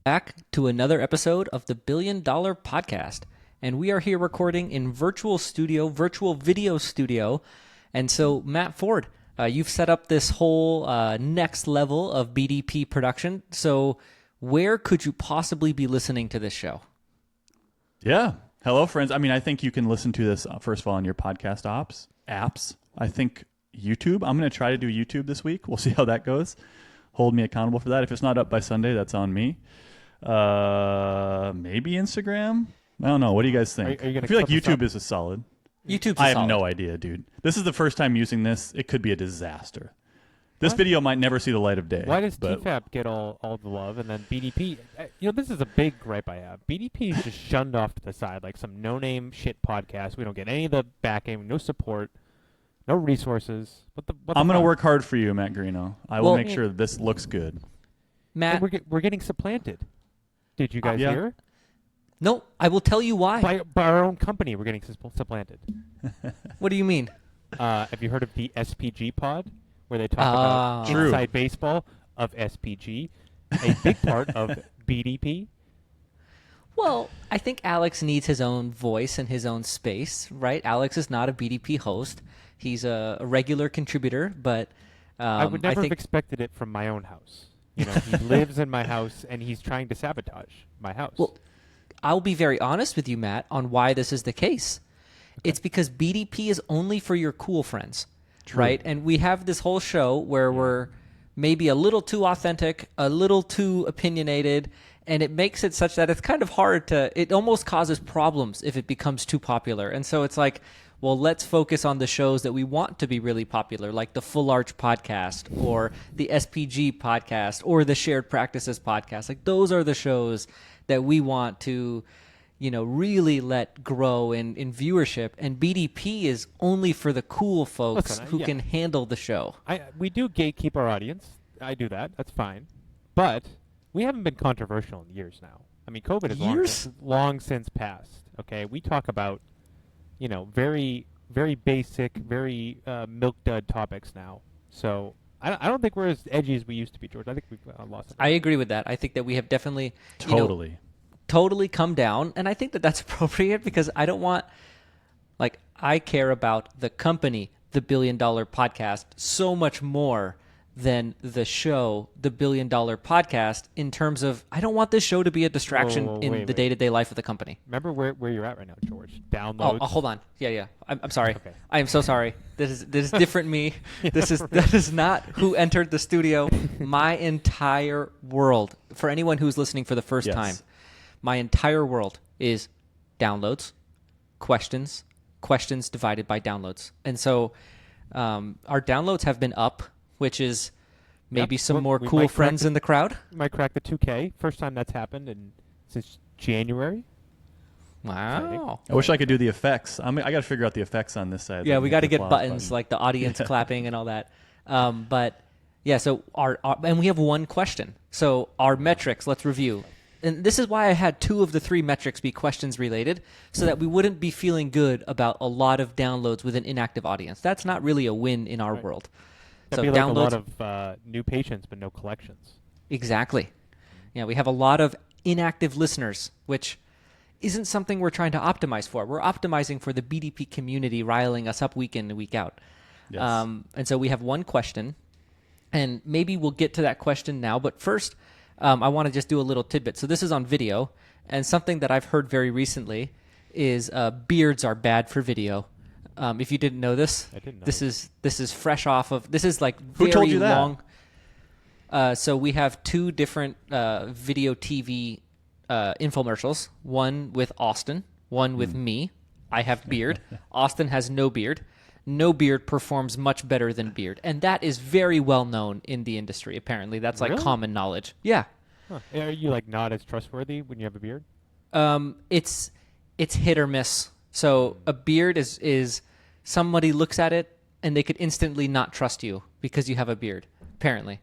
Back to another episode of the $1 Billion Podcast. And we are here recording in virtual video studio. And so, Matt Ford, you've set up this whole next level of BDP production. So where could you possibly be listening to this show? Yeah. Hello, friends. I mean, I think you can listen to this, first of all, on your podcast apps. I think YouTube. I'm going to try to do YouTube this week. We'll see how that goes. Hold me accountable for that. If it's not up by Sunday, that's on me. Maybe Instagram? I don't know. What do you guys think? Are you I feel like YouTube is a solid. YouTube's I have no idea, dude. This is the first time using this. It could be a disaster. This video might never see the light of day. Why does TFAP get all the love and then BDP? This is a big gripe I have. BDP is just shunned off to the side like some no-name shit podcast. We don't get any of the backing, no support, no resources. I'm going to work hard for you, Matt Greeno. I will make sure this looks good. Matt, we're getting supplanted. Did you guys hear? No, I will tell you why. By our own company, we're getting supplanted. What do you mean? Have you heard of the SPG pod, where they talk about inside baseball of SPG, a big part of BDP? Well, I think Alex needs his own voice and his own space, right? Alex is not a BDP host. He's a regular contributor, but I would never have expected it from my own house. He lives in my house, and he's trying to sabotage my house. Well, I'll be very honest with you, Matt, on why this is the case. Okay. It's because BDP is only for your cool friends, right? And we have this whole show where we're maybe a little too authentic, a little too opinionated, and it makes it such that it's kind of hard it almost causes problems if it becomes too popular. And so it's like, well, let's focus on the shows that we want to be really popular, like the Full Arch podcast or the SPG podcast or the Shared Practices podcast. Like those are the shows that we want to, really let grow in viewership. And BDP is only for the cool folks who can handle the show. We do gatekeep our audience. I do that. That's fine. But we haven't been controversial in years now. I mean, COVID is long since passed. Okay, we talk about very, very basic, very milk dud topics now. So I don't think we're as edgy as we used to be, George. I think we've lost it. I agree with that. I think that we have definitely totally come down, and I think that that's appropriate because I don't want, I care about the company, the $1 Billion Podcast, so much more than the show, the $1 Billion Podcast, in terms of I don't want this show to be a distraction in the day-to-day life of the company. Remember where you're at right now, George. Downloads. Oh, hold on. Yeah. I'm sorry. Okay. I am so sorry. This is different me. That is not who entered the studio. My entire world, for anyone who's listening for the first time, my entire world is downloads, questions divided by downloads. And so our downloads have been up, which is maybe some more cool friends in the crowd. We might crack the 2K. First time that's happened since January. Wow. I wish I could do the effects. I got to figure out the effects on this side. Yeah, we got to get buttons like the audience clapping and all that. But yeah, so and we have one question. So our metrics, let's review. And this is why I had 2 of the 3 metrics be questions related, so that we wouldn't be feeling good about a lot of downloads with an inactive audience. That's not really a win in our world. That'd be like a lot of new patients, but no collections. Exactly. Yeah, we have a lot of inactive listeners, which isn't something we're trying to optimize for. We're optimizing for the BDP community riling us up week in and week out. Yes. And so we have one question, and maybe we'll get to that question now. But first, I want to just do a little tidbit. So this is on video, and something that I've heard very recently is beards are bad for video. If you didn't know this, I didn't know this is fresh off of like who told you long. So we have 2 different video TV infomercials. One with Austin, one with me. I have beard. Austin has no beard. No beard performs much better than beard, and that is very well known in the industry. Apparently, that's like common knowledge. Yeah. Huh. Are you not as trustworthy when you have a beard? It's hit or miss. So a beard is somebody looks at it and they could instantly not trust you because you have a beard, apparently.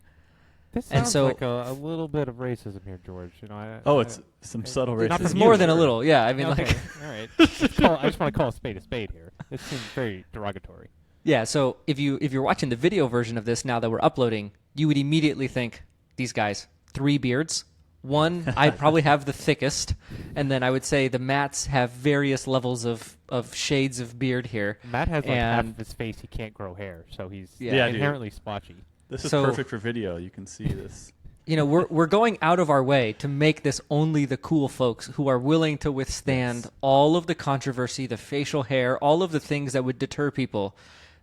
This sounds like a little bit of racism here, George. It's some subtle racism. It's more than a little, yeah. I mean, all right. I just want to call a spade here. This seems very derogatory. Yeah. So if you're watching the video version of this now that we're uploading, you would immediately think these guys 3 beards, One, I'd probably have the thickest, and then I would say the Matts have various levels of shades of beard here. Matt has like half of his face he can't grow hair, so he's Yeah, inherently splotchy. This is So- perfect for video. You can see this. You know, we're going out of our way to make this only the cool folks who are willing to withstand all of the controversy, the facial hair, all of the things that would deter people.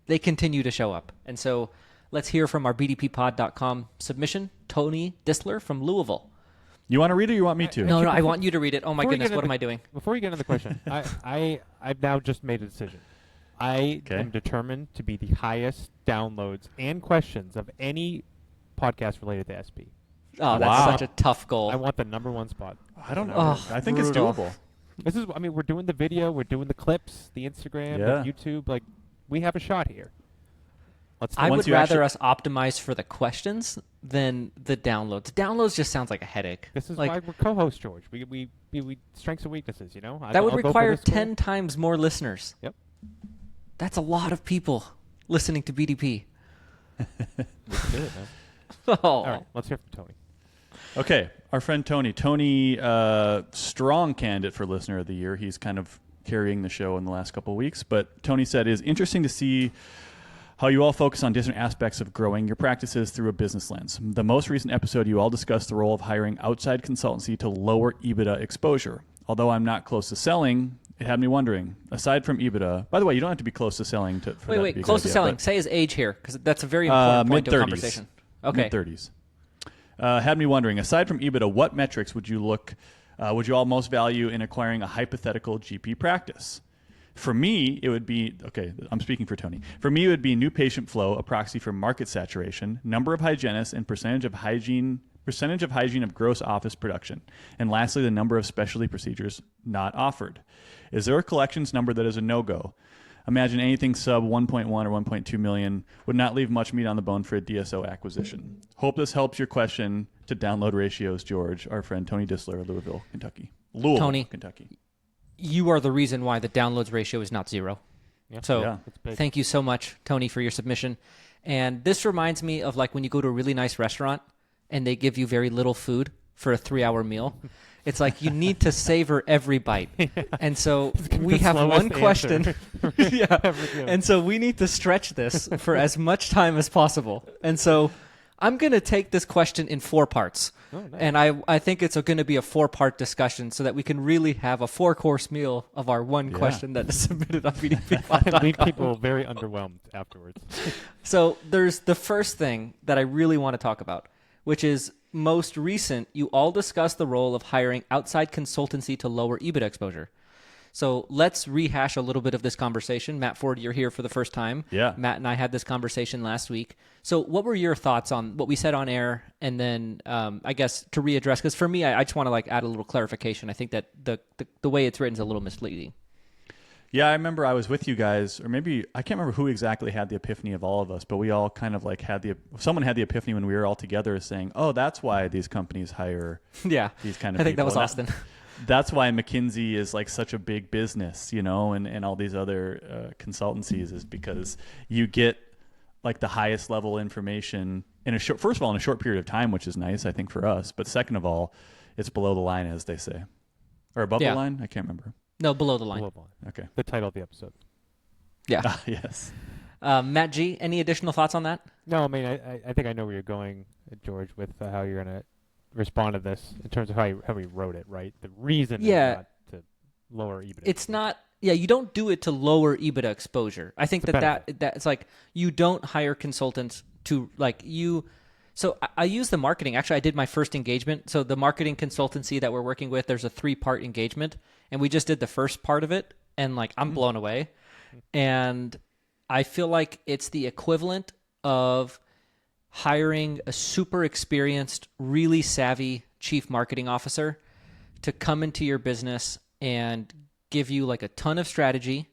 They continue to show up. And so let's hear from our bdppod.com submission, Tony Disler from Louisville. You want to read it or you want me to? No, I want you to read it. Oh my Before we goodness, get what into am I doing? Before we get into the question, I've now just made a decision. I Okay. am determined to be the highest downloads and questions of any podcast related to SP. Oh, that's Wow. such a tough goal. I want the #1 spot. I don't know. Oh, I think brutal. it's doable. This is, I mean, we're doing the video, we're doing the clips, the Instagram, Yeah. the YouTube. Like, we have a shot here. Let's. I Once would you rather actually- us optimize for the questions than the downloads. Downloads just sounds like a headache. This is like, why we're co-hosts, George. We strengths and weaknesses. You know, that would I'll go for require this goal. 10 times more listeners. Yep. That's a lot of people listening to BDP. Let's do it, man. Oh. All right, let's hear from Tony. Okay, our friend Tony. Tony, strong candidate for Listener of the Year. He's kind of carrying the show in the last couple of weeks. But Tony said, "It is interesting to see how you all focus on different aspects of growing your practices through a business lens. The most recent episode, you all discussed the role of hiring outside consultancy to lower EBITDA exposure. Although I'm not close to selling, it had me wondering, aside from EBITDA, by the way, you don't have to be close to selling for that to be a Wait, good close to idea, selling. but- Say his age here, because that's a very important point to a mid-30s. conversation. Okay. Mid-30s. Had me wondering, aside from EBITDA, what metrics would you all most value in acquiring a hypothetical GP practice? For me, it would be, okay, I'm speaking for Tony. For me, it would be new patient flow, a proxy for market saturation, number of hygienists, and percentage of hygiene of gross office production. And lastly, the number of specialty procedures not offered. Is there a collections number that is a no-go? Imagine anything sub 1.1 or 1.2 million would not leave much meat on the bone for a DSO acquisition. Hope this helps your question to download ratios, George, our friend Tony Disler, Louisville, Kentucky. Tony. Kentucky. You are the reason why the downloads ratio is not 0. Yeah. So Yeah. It's big. thank you so much, Tony, for your submission. And this reminds me of like when you go to a really nice restaurant and they give you very little food for a 3-hour meal. It's like you need to savor every bite. And so we have one question. Yeah. And so we need to stretch this for as much time as possible. And so I'm going to take this question in 4 parts. Oh, nice. And I think it's going to be a 4-part discussion so that we can really have a 4-course meal of our one question that is submitted on BDP. Leave people very underwhelmed afterwards. So there's the first thing that I really want to talk about, which is most recent, you all discussed the role of hiring outside consultancy to lower EBITDA exposure. So let's rehash a little bit of this conversation. Matt Ford, you're here for the first time. Yeah. Matt and I had this conversation last week. So what were your thoughts on what we said on air? And then I guess to readdress, because for me, I just want to like add a little clarification. I think that the way it's written is a little misleading. Yeah, I remember I was with you guys, or maybe I can't remember who exactly had the epiphany of all of us, but we all kind of like someone had the epiphany when we were all together saying, oh, that's why these companies hire Yeah. these kind of I think that people. was And Austin. That's why McKinsey is like such a big business, you know, and all these other consultancies is because you get like the highest level information in first of all, in a short period of time, which is nice, I think, for us. But second of all, it's below the line, as they say. Or above Yeah. the line? I can't remember. No, below the line. Below the line. Okay. The title of the episode. Yeah. Yes. Matt G, any additional thoughts on that? No, I mean, I think I know where you're going, George, with how you're going to respond to this in terms of how we wrote it, right? The reason Yeah. is not to lower EBITDA. It's not. Yeah, you don't do it to lower EBITDA exposure. I think It's a that it's like you don't hire consultants to like you. So I use the marketing. Actually, I did my first engagement. So the marketing consultancy that we're working with, there's a 3-part engagement, and we just did the first part of it, and like I'm blown away, and I feel like it's the equivalent of hiring a super experienced, really savvy chief marketing officer to come into your business and give you like a ton of strategy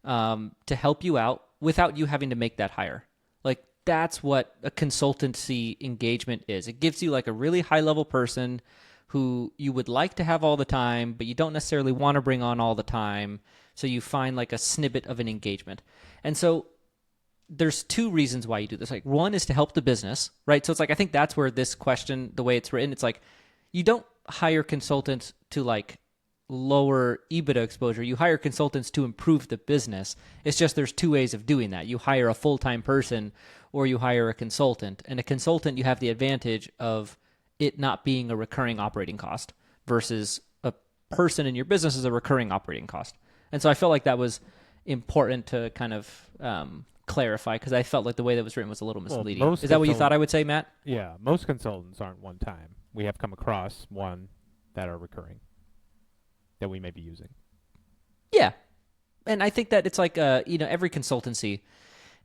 to help you out without you having to make that hire. Like that's what a consultancy engagement is. It gives you like a really high level person who you would like to have all the time, but you don't necessarily want to bring on all the time. So you find like a snippet of an engagement. And so there's 2 reasons why you do this. Like one is to help the business, right? So it's like, I think that's where this question, the way it's written, it's like you don't hire consultants to like lower EBITDA exposure. You hire consultants to improve the business. It's just there's two ways of doing that. You hire a full-time person or you hire a consultant. And a consultant, you have the advantage of it not being a recurring operating cost versus a person in your business is a recurring operating cost. And so I felt like that was important to kind of clarify because I felt like the way that was written was a little misleading. Well, is that what you thought I would say, Matt? Yeah, most consultants aren't one time. We have come across one that are recurring that we may be using. Yeah. And I think that it's like, every consultancy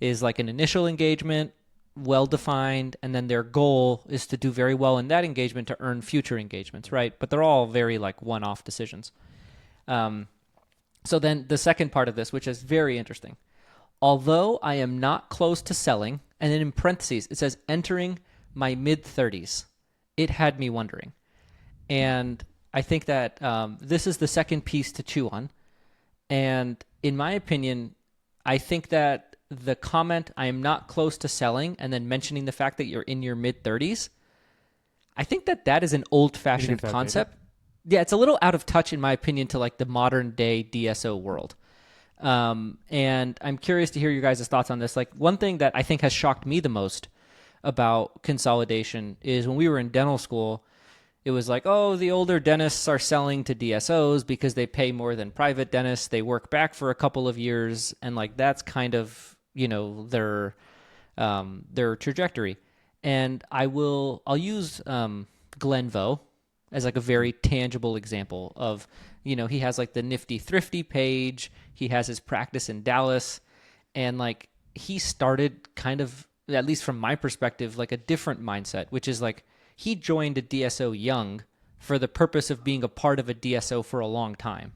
is like an initial engagement, well-defined, and then their goal is to do very well in that engagement to earn future engagements, right? But they're all very like one-off decisions. So then the second part of this, which is very interesting. Although I am not close to selling, and then in parentheses, it says entering my mid-30s, it had me wondering. And I think that this is the second piece to chew on. And in my opinion, I think that the comment, I am not close to selling, and then mentioning the fact that you're in your mid-30s, I think that that is an old-fashioned concept. Yeah, it's a little out of touch, in my opinion, to like the modern-day DSO world. And I'm curious to hear your guys' thoughts on this. Like one thing that I think has shocked me the most about consolidation is when we were in dental school, it was like, oh, the older dentists are selling to DSOs because they pay more than private dentists. They work back for a couple of years, and like that's kind of, their trajectory. And I'll use Glenn Vo as like a very tangible example of, he has like the Nifty Thrifty page. He has his practice in Dallas, and like he started kind of, at least from my perspective, like a different mindset, which is like he joined a DSO young for the purpose of being a part of a DSO for a long time.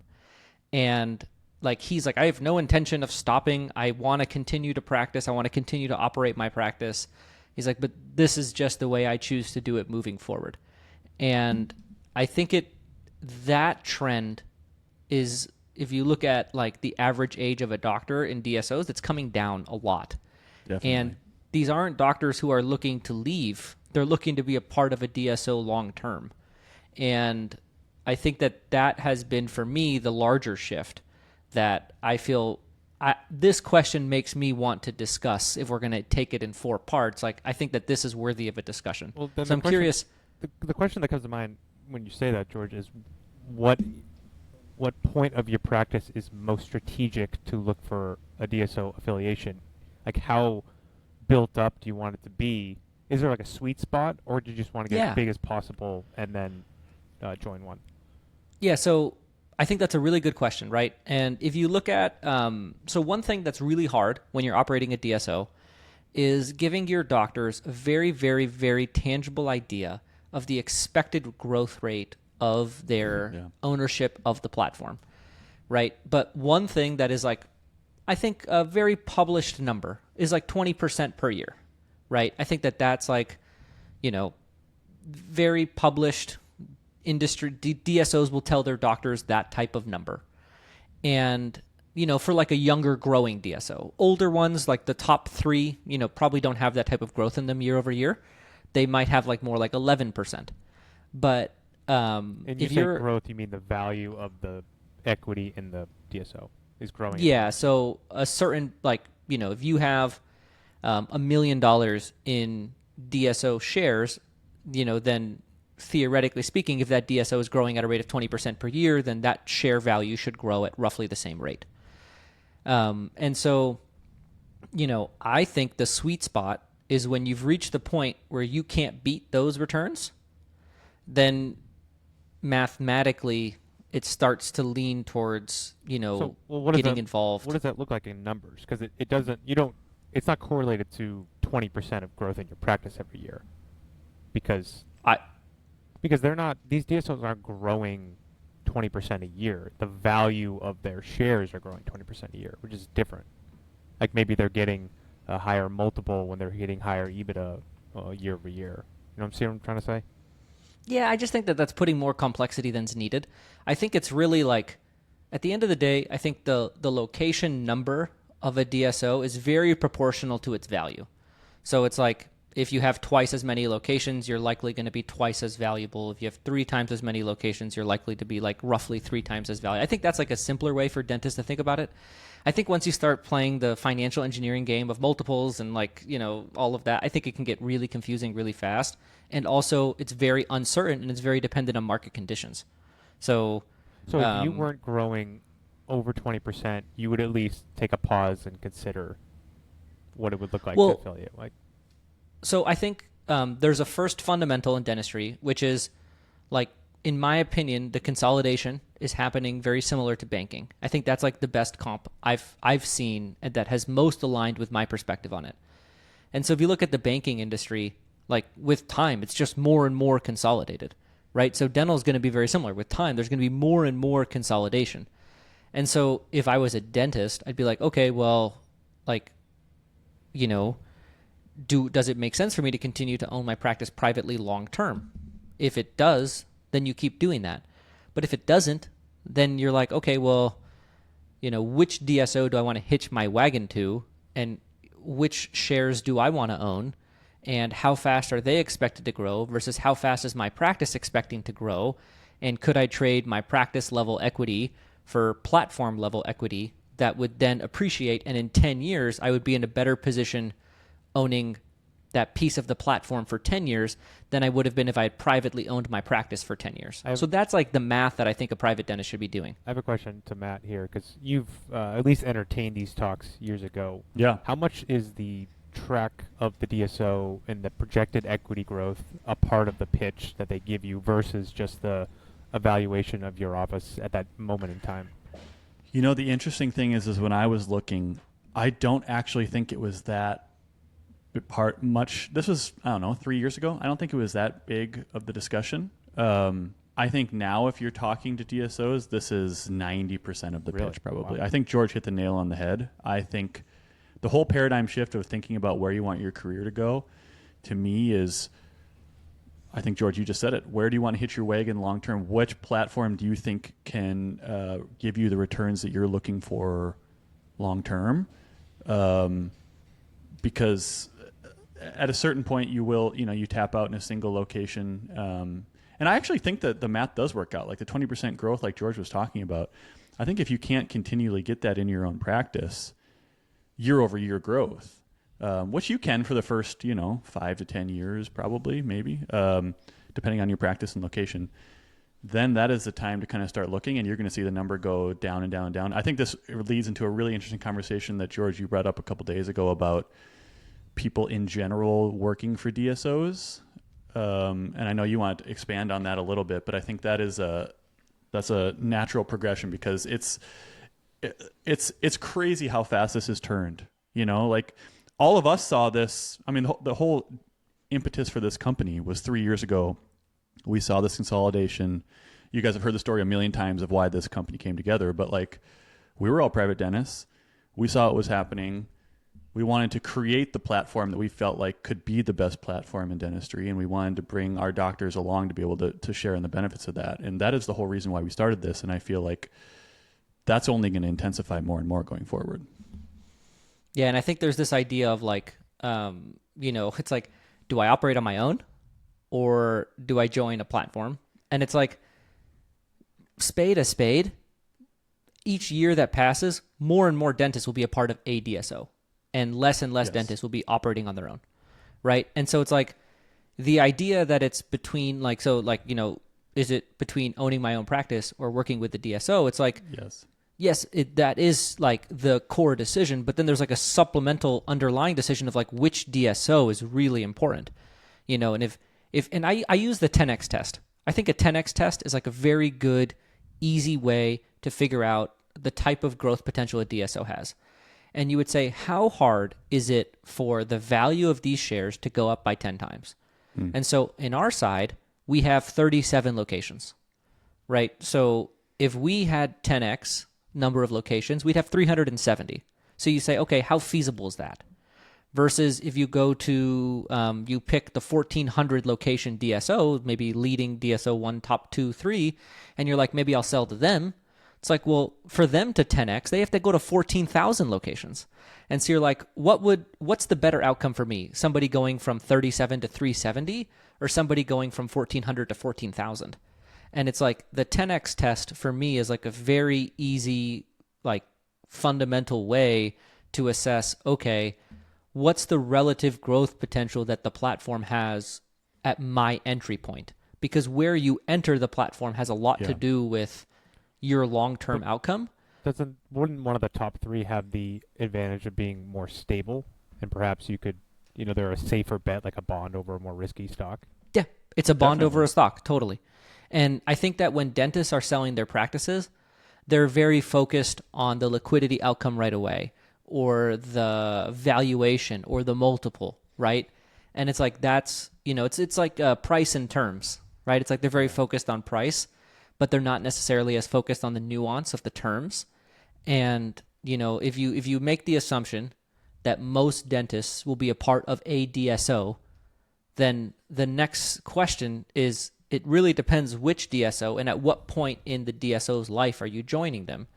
And like he's like, I have no intention of stopping. I want to continue to practice. I want to continue to operate my practice. He's like, but this is just the way I choose to do it moving forward. And I think that trend is, if you look at like the average age of a doctor in DSOs, it's coming down a lot. Definitely. And these aren't doctors who are looking to leave. They're looking to be a part of a DSO long term. And I think that has been, for me, the larger shift that I feel this question makes me want to discuss if we're going to take it in 4 parts. Like, I think that this is worthy of a discussion. Well, so I'm curious. The question that comes to mind when you say that, George, is what point of your practice is most strategic to look for a DSO affiliation? Like, how built up do you want it to be? Is there like a sweet spot, or do you just want to get as big as possible and then join one? Yeah, so I think that's a really good question, right? And if you look at, so one thing that's really hard when you're operating a DSO is giving your doctors a very, very, very tangible idea of the expected growth rate of their ownership of the platform, right? But one thing that is like, I think a very published number is like 20% per year, right? I think that's like, very published industry. DSOs will tell their doctors that type of number. And, for like a younger growing DSO, older ones, like the top 3, probably don't have that type of growth in them year over year. They might have like more like 11%. But and if you say growth, you mean the value of the equity in the DSO is growing? Yeah. So a certain, like, if you have $1 million in DSO shares, then theoretically speaking, if that DSO is growing at a rate of 20% per year, then that share value should grow at roughly the same rate. And so, I think the sweet spot is when you've reached the point where you can't beat those returns, then mathematically it starts to lean towards, getting involved. What does that look like in numbers? Because it doesn't, it's not correlated to 20% of growth in your practice every year. Because they're not, these DSOs aren't growing 20% a year. The value of their shares are growing 20% a year, which is different. Like maybe they're getting a higher multiple when they're hitting higher EBITDA year over year. You know what I'm trying to say? Yeah, I just think that's putting more complexity than's needed. I think it's really like, at the end of the day, I think the location number of a DSO is very proportional to its value. So it's like, if you have twice as many locations, you're likely going to be twice as valuable. If you have 3 times as many locations, you're likely to be like roughly 3 times as valuable. I think that's like a simpler way for dentists to think about it. I think once you start playing the financial engineering game of multiples and like, all of that, I think it can get really confusing really fast. And also it's very uncertain and it's very dependent on market conditions. So if you weren't growing over 20%, you would at least take a pause and consider what it would look like to affiliate. So I think there's a first fundamental in dentistry, which is, like, in my opinion, the consolidation is happening very similar to banking. I think that's like the best comp I've seen and that has most aligned with my perspective on it. And so if you look at the banking industry, like with time, it's just more and more consolidated, right? So dental is going to be very similar. With time, there's going to be more and more consolidation. And so if I was a dentist, I'd be like, okay, well, like, does it make sense for me to continue to own my practice privately long term? If it does, then you keep doing that. But if it doesn't, then you're like, okay, well, which DSO do I want to hitch my wagon to, and which shares do I want to own, and how fast are they expected to grow versus how fast is my practice expecting to grow, and could I trade my practice level equity for platform level equity that would then appreciate, and in 10 years I would be in a better position owning that piece of the platform for 10 years than I would have been if I had privately owned my practice for 10 years. So that's like the math that I think a private dentist should be doing. I have a question to Matt here, because you've at least entertained these talks years ago. Yeah. How much is the track of the DSO and the projected equity growth a part of the pitch that they give you versus just the evaluation of your office at that moment in time? The interesting thing is when I was looking, I don't actually think it was that much. This was, 3 years ago. I don't think it was that big of the discussion. I think now if you're talking to DSOs, this is 90% of the pitch probably. Wow. I think George hit the nail on the head. I think the whole paradigm shift of thinking about where you want your career to go, to me is, I think, George, you just said it. Where do you want to hitch your wagon long term? Which platform do you think can give you the returns that you're looking for long term? Because at a certain point you will, you tap out in a single location. And I actually think that the math does work out, like the 20% growth like George was talking about. I think if you can't continually get that in your own practice, year over year growth, which you can for the first, 5 to 10 years probably, maybe, depending on your practice and location, then that is the time to kind of start looking, and you're going to see the number go down and down and down. I think this leads into a really interesting conversation that, George, you brought up a couple days ago about people in general working for DSOs. And I know you want to expand on that a little bit, but I think that's a natural progression, because it's crazy how fast this has turned. Like all of us saw this. I mean, the whole impetus for this company was 3 years ago. We saw this consolidation. You guys have heard the story a million times of why this company came together, but like, we were all private dentists. We saw it was happening. We wanted to create the platform that we felt like could be the best platform in dentistry, and we wanted to bring our doctors along to be able to share in the benefits of that. And that is the whole reason why we started this, and I feel like that's only going to intensify more and more going forward. Yeah, and I think there's this idea of like, it's like, do I operate on my own or do I join a platform? And it's like, spade a spade. Each year that passes, more and more dentists will be a part of a DSO, and less Yes. dentists will be operating on their own, right? And so it's like the idea that it's between is it between owning my own practice or working with the DSO? It's like, yes, that is like the core decision, but then there's like a supplemental underlying decision of like which DSO is really important, and if I use the 10x test. I think a 10x test is like a very good, easy way to figure out the type of growth potential a DSO has. And you would say, how hard is it for the value of these shares to go up by 10 times? And so in our side, we have 37 locations, right? So if we had 10x number of locations, we'd have 370. So you say, okay, how feasible is that? Versus if you go to, you pick the 1,400 location DSO, maybe leading DSO 1, top 2, 3, and you're like, maybe I'll sell to them. It's like, well, for them to 10x, they have to go to 14,000 locations. And so you're like, what's the better outcome for me? Somebody going from 37 to 370 or somebody going from 1,400 to 14,000? And it's like the 10x test for me is like a very easy, like fundamental way to assess, okay, what's the relative growth potential that the platform has at my entry point? Because where you enter the platform has a lot to do with your long-term outcome. Wouldn't one of the top three have the advantage of being more stable, and perhaps you could, they're a safer bet, like a bond over a more risky stock? Yeah, it's a bond over a stock, totally. And I think that when dentists are selling their practices, they're very focused on the liquidity outcome right away, or the valuation, or the multiple, right? And it's like it's like price and terms, right? It's like they're very focused on price, but they're not necessarily as focused on the nuance of the terms. And, if you make the assumption that most dentists will be a part of a DSO, then the next question is, it really depends which DSO and at what point in the DSO's life are you joining them.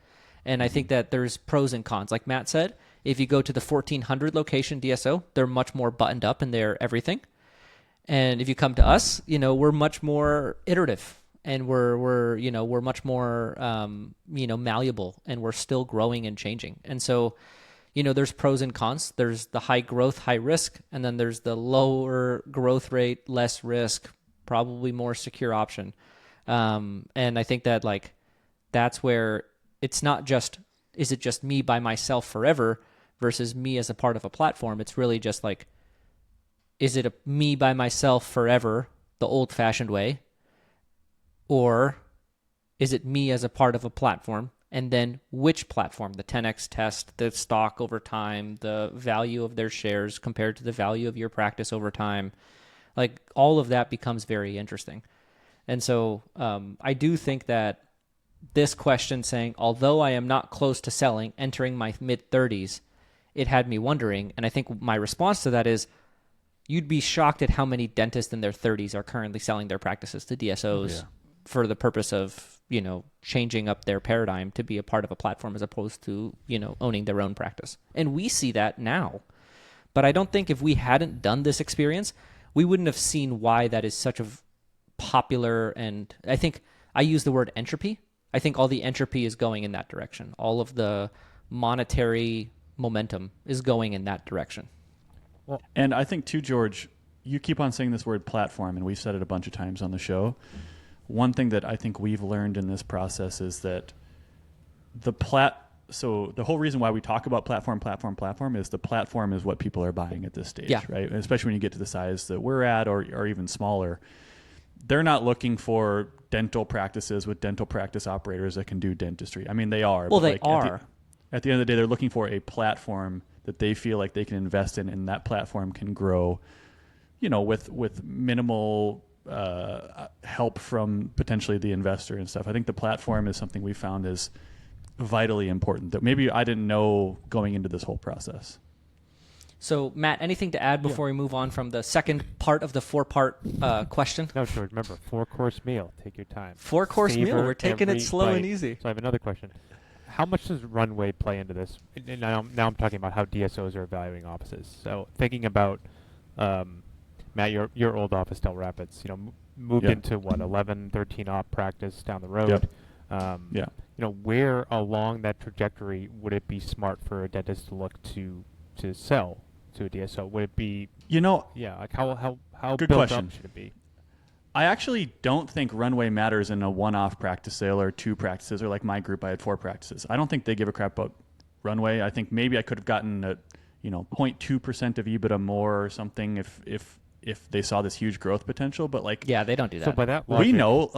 And I think that there's pros and cons. Like Matt said, if you go to the 1,400 location DSO, they're much more buttoned up in their everything. And if you come to us, we're much more iterative. And we're much more malleable, and we're still growing and changing. And so, there's pros and cons. There's the high growth, high risk, and then there's the lower growth rate, less risk, probably more secure option. And I think that that's where it's not just, is it just me by myself forever versus me as a part of a platform? It's really just like, is it me by myself forever, the old-fashioned way? Or is it me as a part of a platform? And then which platform? The 10x test, the stock over time, the value of their shares compared to the value of your practice over time. Like all of that becomes very interesting. And so I do think that this question saying, although I am not close to selling, entering my mid-30s, it had me wondering. And I think my response to that is, you'd be shocked at how many dentists in their 30s are currently selling their practices to DSOs for the purpose of, changing up their paradigm to be a part of a platform as opposed to, owning their own practice. And we see that now. But I don't think if we hadn't done this experience, we wouldn't have seen why that is such a popular, and I think I use the word entropy. I think all the entropy is going in that direction. All of the monetary momentum is going in that direction. Well, and I think too, George, you keep on saying this word platform, and we've said it a bunch of times on the show. One thing that I think we've learned in this process is that so the whole reason why we talk about platform is the platform is what people are buying at this stage, right? And especially when you get to the size that we're at or even smaller. They're not looking for dental practices with dental practice operators that can do dentistry. I mean, they are. Well, they are. At the end of the day, they're looking for a platform that they feel like they can invest in, and that platform can grow, with minimal help from potentially the investor and stuff. I think the platform is something we found is vitally important that maybe I didn't know going into this whole process. So, Matt, anything to add before we move on from the second part of the four-part question? No, George, remember, 4-course meal. Take your time. 4-course meal. We're taking it slow and easy. So I have another question. How much does runway play into this? And now I'm talking about how DSOs are evaluating offices. So thinking about, Matt, your old office, Del Rapids, moved into 11, 13 op practice down the road. Where along that trajectory would it be smart for a dentist to look to sell to a DSO? Would it be, like how good built question. up should it be? I actually don't think runway matters in a one-off practice sale or 2 practices, or like my group, I had 4 practices. I don't think they give a crap about runway. I think maybe I could have gotten 0.2% of EBITDA more or something if they saw this huge growth potential, but they don't do that. So by that logic, we know,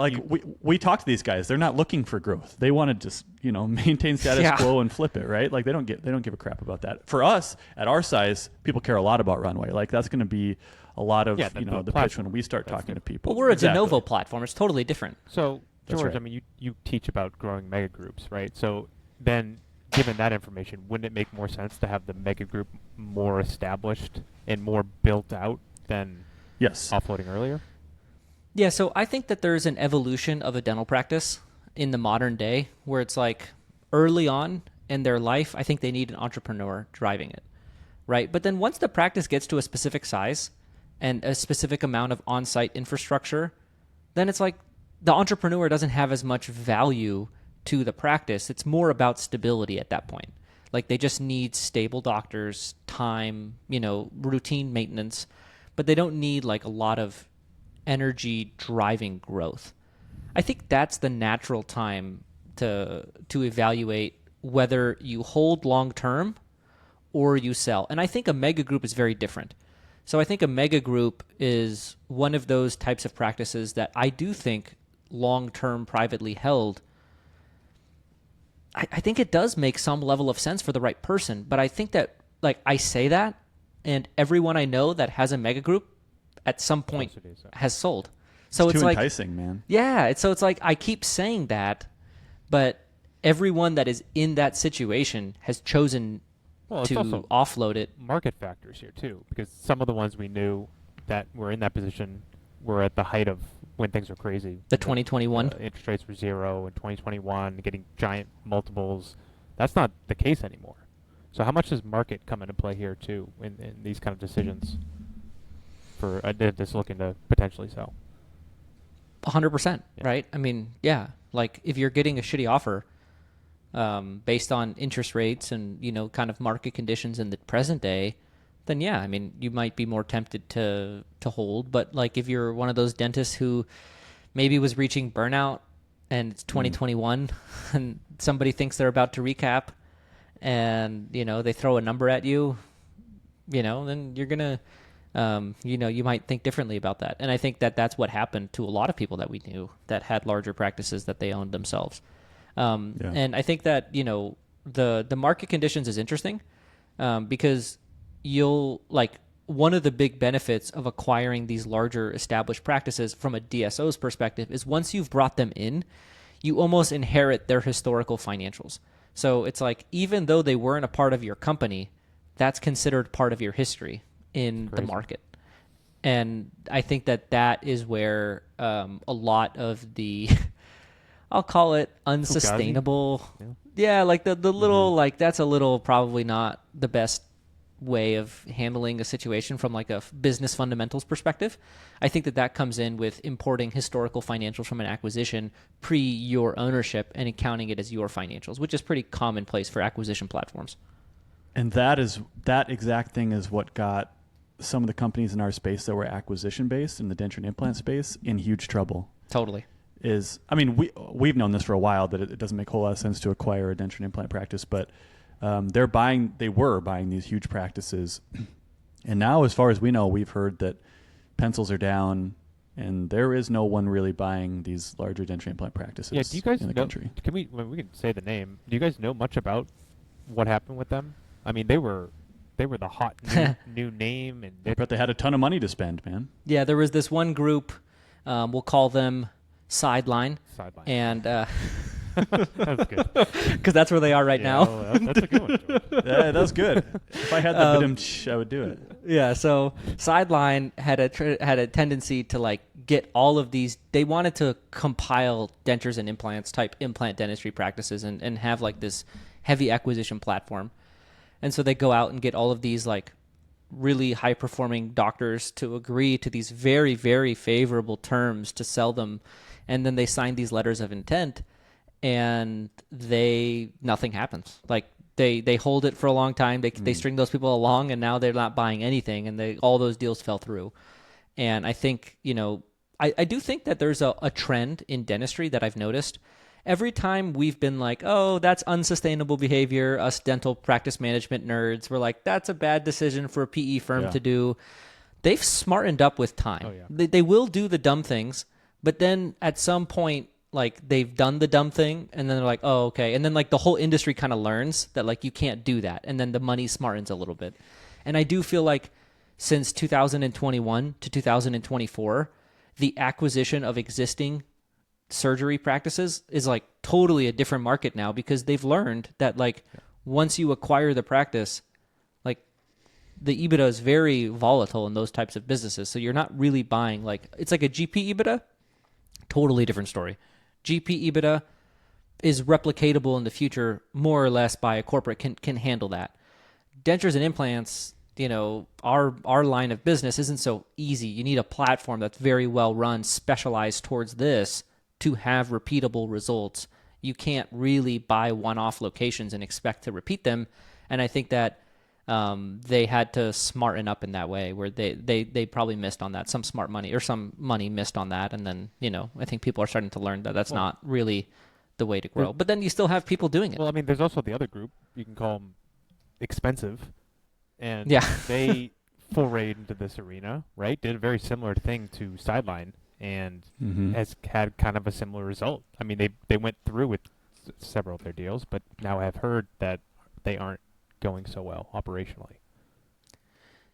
we talk to these guys. They're not looking for growth. They want to just maintain status quo and flip it, right? They don't give a crap about that. For us at our size, people care a lot about runway. That's going to be a lot of the pitch when we start talking to people. Well, we're a de novo platform. It's totally different. So George, right. I mean, you teach about growing mega groups, right? So then, given that information, wouldn't it make more sense to have the mega group more established and more built out than offloading earlier? Yeah, so I think that there's an evolution of a dental practice, in the modern day where it's like early on in their life, I think they need an entrepreneur driving it, right? But then once the practice gets to a specific size and a specific amount of on-site infrastructure, then it's like the entrepreneur doesn't have as much value to the practice. It's more about stability at that point. Like they just need stable doctors, time, routine maintenance, but they don't need like a lot of energy driving growth. I think that's the natural time to evaluate whether you hold long term or you sell. And I think a mega group is very different. So I think a mega group is one of those types of practices that I do think long term privately held. I think it does make some level of sense for the right person, but I think that like I say that, and everyone I know that has a mega group at some point has sold. So it's too like enticing, man. Yeah, so it's like I keep saying that, but everyone that is in that situation has chosen to offload it. Market factors here too, because some of the ones we knew that were in that position were at the height of when things were crazy. The 2021 interest rates were 0 in 2021, getting giant multiples. That's not the case anymore. So how much does market come into play here too in these kind of decisions for a dentist looking to potentially sell? 100%, right? I mean, yeah, like if you're getting a shitty offer based on interest rates and, kind of market conditions in the present day, then yeah, I mean, you might be more tempted to hold. But like if you're one of those dentists who maybe was reaching burnout and it's 2021 and somebody thinks they're about to recap and, they throw a number at you, then you're going to, you might think differently about that. And I think that that's what happened to a lot of people that we knew that had larger practices that they owned themselves. And I think that, the market conditions is interesting because one of the big benefits of acquiring these larger established practices from a DSO's perspective is once you've brought them in, you almost inherit their historical financials. So it's like, even though they weren't a part of your company, that's considered part of your history in the market. And I think that is where a lot of the, I'll call it unsustainable. Yeah, like the little, like that's a little probably not the best way of handling a situation from like a business fundamentals perspective. I think that comes in with importing historical financials from an acquisition pre your ownership and accounting it as your financials, which is pretty commonplace for acquisition platforms. And that exact thing is what got some of the companies in our space that were acquisition based in the denture and implant space in huge trouble. Totally. We've known this for a while that it doesn't make a whole lot of sense to acquire a denture and implant practice, but they were buying these huge practices. And now, as far as we know, we've heard that pencils are down and there is no one really buying these larger denture implant practices do you guys in the country. We can say the name. Do you guys know much about what happened with them? I mean, they were the hot new name, and but they had a ton of money to spend, man. Yeah, there was this one group, we'll call them Sideline. And that's good. Because that's where they are right now. Well, that's a good one, George. Yeah, that's good. If I had the I would do it. Yeah, so Sideline had a tendency to like get all of these. They wanted to compile dentures and implants type implant dentistry practices and have like this heavy acquisition platform. And so they go out and get all of these like really high performing doctors to agree to these very, very favorable terms to sell them. And then they sign these letters of intent and nothing happens. Like they hold it for a long time. They string those people along and now they're not buying anything. And all those deals fell through. And I think, I do think that there's a trend in dentistry that I've noticed. Every time we've been like, oh, that's unsustainable behavior, us dental practice management nerds, we're like, that's a bad decision for a PE firm to do. They've smartened up with time. Oh, yeah. They will do the dumb things, but then at some point, like they've done the dumb thing and then they're like, oh, okay. And then like the whole industry kind of learns that like you can't do that. And then the money smartens a little bit. And I do feel like since 2021 to 2024, the acquisition of existing surgery practices is like totally a different market now because they've learned that like once you acquire the practice, like the EBITDA is very volatile in those types of businesses. So you're not really buying like, it's like a GP EBITDA, totally different story. GP EBITDA, is replicatable in the future more or less by a corporate can handle that. Dentures and implants, our line of business isn't so easy. You need a platform that's very well run, specialized towards this to have repeatable results. You can't really buy one-off locations and expect to repeat them. And I think that they had to smarten up in that way, where they probably missed on that. Some smart money or some money missed on that. And then, I think people are starting to learn that that's not really the way to grow. But then you still have people doing it. Well, I mean, there's also the other group. You can call them expensive. And they forayed into this arena, right? Did a very similar thing to Sideline and has had kind of a similar result. I mean, they went through with several of their deals, but now I've heard that they aren't going so well operationally.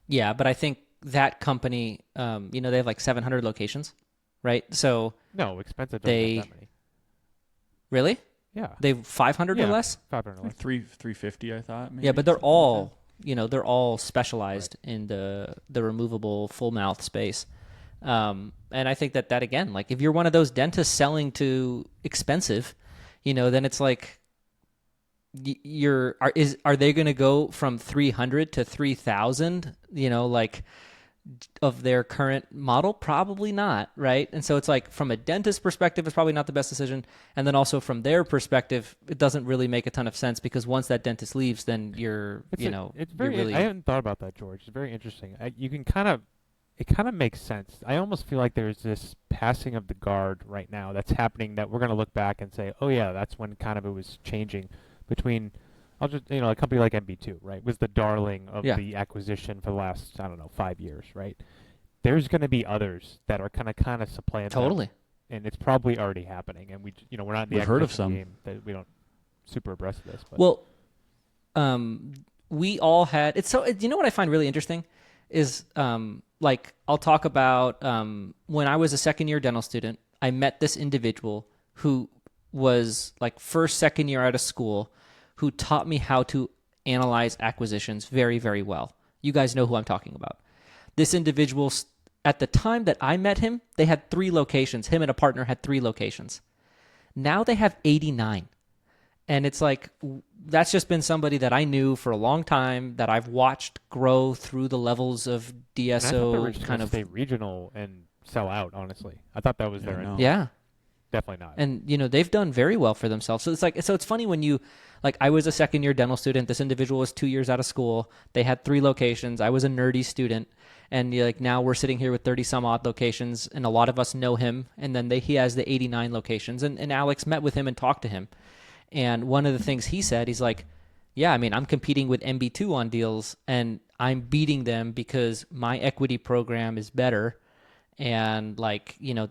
Yeah, but I think that company, they have like 700 locations, right? So no, expensive doesn't have that many. Really? Yeah. They've 500 or less? 500 or less. 350, I thought. Maybe, yeah, but they're all, they're all specialized in the removable full mouth space. And I think that again, like if you're one of those dentists selling to expensive, then it's like are they going to go from 300 to 3,000, like of their current model? Probably not, right? And so it's like from a dentist perspective, it's probably not the best decision. And then also from their perspective, it doesn't really make a ton of sense because once that dentist leaves, then it's very, I hadn't thought about that, George. It's very interesting. It kind of makes sense. I almost feel like there's this passing of the guard right now that's happening that we're going to look back and say, oh yeah, that's when kind of it was changing between, a company like MB2, right, was the darling of the acquisition for the last, 5 years, right? There's going to be others that are kind of supplant totally, and it's probably already happening. And we're not in the acquisition game that we don't super abreast of this. But. Well, we all had it's so. What I find really interesting is like I'll talk about when I was a second-year dental student, I met this individual who was like second year out of school, who taught me how to analyze acquisitions very, very well. You guys know who I'm talking about. This individual, at the time that I met him, they had 3 locations. Him and a partner had 3 locations. Now they have 89. And it's like, that's just been somebody that I knew for a long time, that I've watched grow through the levels of DSO kind of stay regional and sell out, honestly. I thought that was their end. Yeah. Definitely not. And, they've done very well for themselves. So it's funny when you, like, I was a second year dental student. This individual was 2 years out of school. They had 3 locations. I was a nerdy student. And now we're sitting here with 30 some odd locations, and a lot of us know him. And then he has the 89 locations. And Alex met with him and talked to him. And one of the things he said, he's like, yeah, I mean, I'm competing with MB2 on deals, and I'm beating them because my equity program is better. And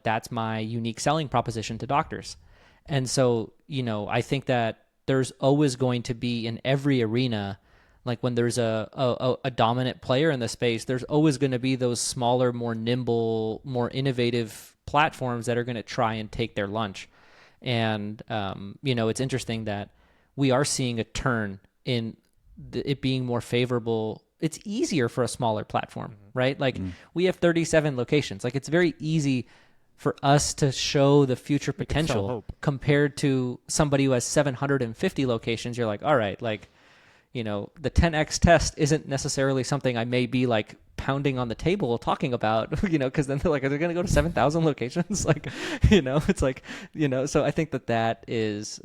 that's my unique selling proposition to doctors. And so, I think that there's always going to be in every arena, like when there's a dominant player in the space, there's always going to be those smaller, more nimble, more innovative platforms that are going to try and take their lunch. And, it's interesting that we are seeing a turn in it being more favorable. It's easier for a smaller platform, right? Like we have 37 locations. Like it's very easy for us to show the future potential compared to somebody who has 750 locations. You're like, all right, like, the 10X test isn't necessarily something I may be like pounding on the table talking about, because then they're like, are they going to go to 7,000 locations? Like, it's like, so I think that is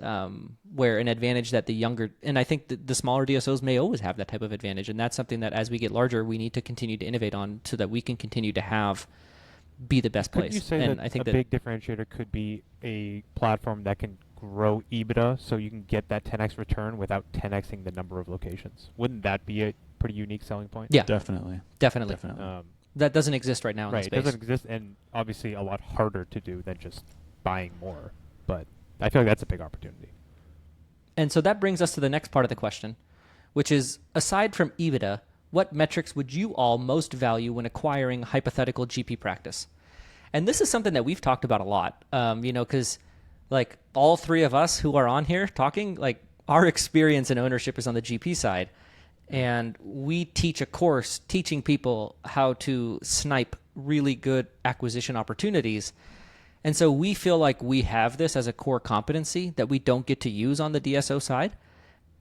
where an advantage that the younger, and I think the smaller DSOs may always have that type of advantage. And that's something that as we get larger, we need to continue to innovate on so that we can continue to be the best place. Could you say and that I think a big differentiator could be a platform that can grow EBITDA so you can get that 10x return without 10xing the number of locations? Wouldn't that be a pretty unique selling point? Yeah, definitely. That doesn't exist right now in the space. It doesn't exist, and obviously a lot harder to do than just buying more. But I feel like that's a big opportunity. And so that brings us to the next part of the question, which is, aside from EBITDA, what metrics would you all most value when acquiring a hypothetical GP practice? And this is something that we've talked about a lot, because like all 3 of us who are on here talking, like our experience in ownership is on the GP side. And we teach a course teaching people how to snipe really good acquisition opportunities. And so we feel like we have this as a core competency that we don't get to use on the DSO side.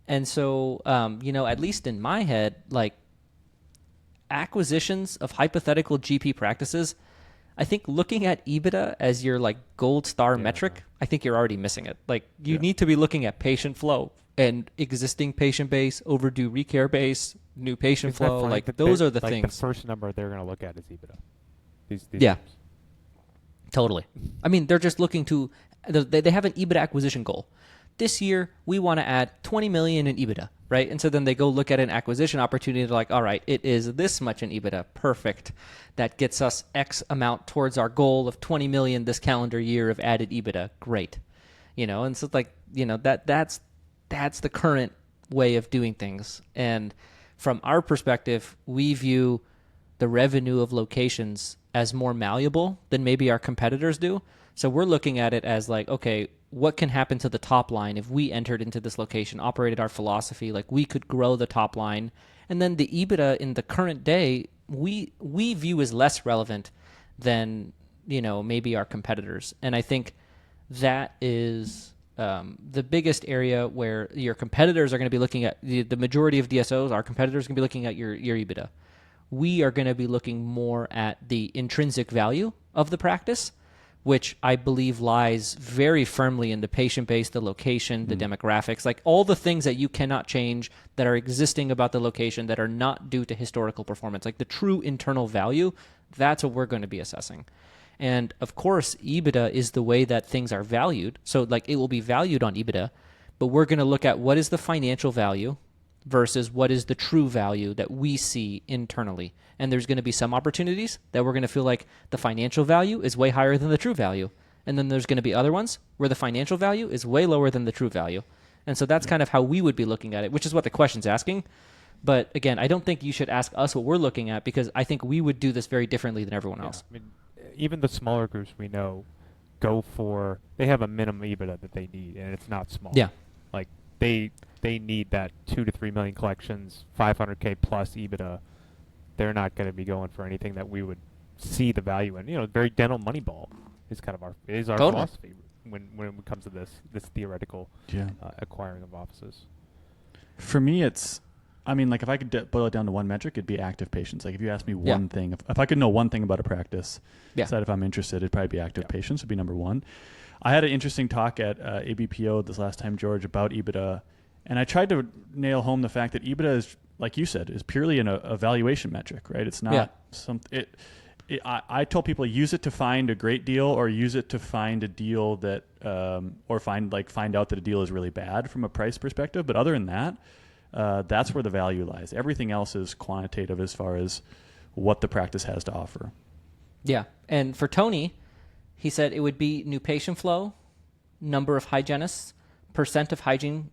And so, at least in my head, like acquisitions of hypothetical GP practices, I think looking at EBITDA as your like gold star metric, I think you're already missing it. Like you need to be looking at patient flow and existing patient base, overdue recare base, new patient flow. Like those are the things. The first number they're going to look at is EBITDA. These yeah. groups. Totally. I mean, they're just looking to, they have an EBITDA acquisition goal. This year, we want to add 20 million in EBITDA, right? And so then they go look at an acquisition opportunity. They're like, all right, it is this much in EBITDA. Perfect. That gets us X amount towards our goal of 20 million this calendar year of added EBITDA. Great. And so like, that's the current way of doing things. And from our perspective, we view the revenue of locations as more malleable than maybe our competitors do. So we're looking at it as like, okay, what can happen to the top line if we entered into this location, operated our philosophy, like we could grow the top line. And then the EBITDA in the current day, we view as less relevant than, maybe our competitors. And I think that is the biggest area where your competitors are going to be looking at the majority of DSOs, our competitors are going to be looking at your EBITDA. We are going to be looking more at the intrinsic value of the practice, which I believe lies very firmly in the patient base, the location, the demographics, like all the things that you cannot change that are existing about the location that are not due to historical performance, like the true internal value. That's what we're going to be assessing. And of course, EBITDA is the way that things are valued. So like it will be valued on EBITDA, but we're going to look at what is the financial value versus what is the true value that we see internally. And there's going to be some opportunities that we're going to feel like the financial value is way higher than the true value. And then there's going to be other ones where the financial value is way lower than the true value. And so that's kind of how we would be looking at it, which is what the question's asking. But again, I don't think you should ask us what we're looking at because I think we would do this very differently than everyone else. I mean, even the smaller groups we know they have a minimum EBITDA that they need, and it's not small. Yeah. Like they need that 2 to 3 million collections, 500K plus EBITDA. They're not going to be going for anything that we would see the value in. Very dental Moneyball is kind of our philosophy when it comes to this theoretical acquiring of offices. For me, it's, like if I could boil it down to one metric, it'd be active patients. Like if you ask me one thing, if I could know one thing about a practice, decide if I'm interested, it'd probably be active patients would be number one. I had an interesting talk at ABPO this last time, George, about EBITDA. And I tried to nail home the fact that EBITDA is, like you said, is purely an evaluation metric, right? It's not something. I told people use it to find a great deal, or use it to find a deal that, or find out that a deal is really bad from a price perspective. But other than that, that's where the value lies. Everything else is quantitative as far as what the practice has to offer. Yeah, and for Tony, he said it would be new patient flow, number of hygienists, percent of hygiene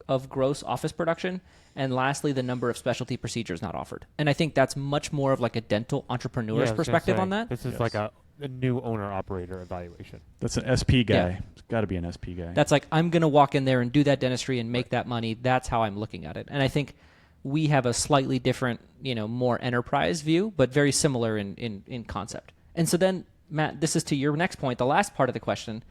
of gross office production, and lastly, the number of specialty procedures not offered. And I think that's much more of like a dental entrepreneur's perspective on that. This is like a new owner-operator evaluation. That's an SP guy. Yeah. It's got to be an SP guy. That's like, I'm going to walk in there and do that dentistry and make that money. That's how I'm looking at it. And I think we have a slightly different, more enterprise view, but very similar in concept. And so then, Matt, this is to your next point, the last part of the question,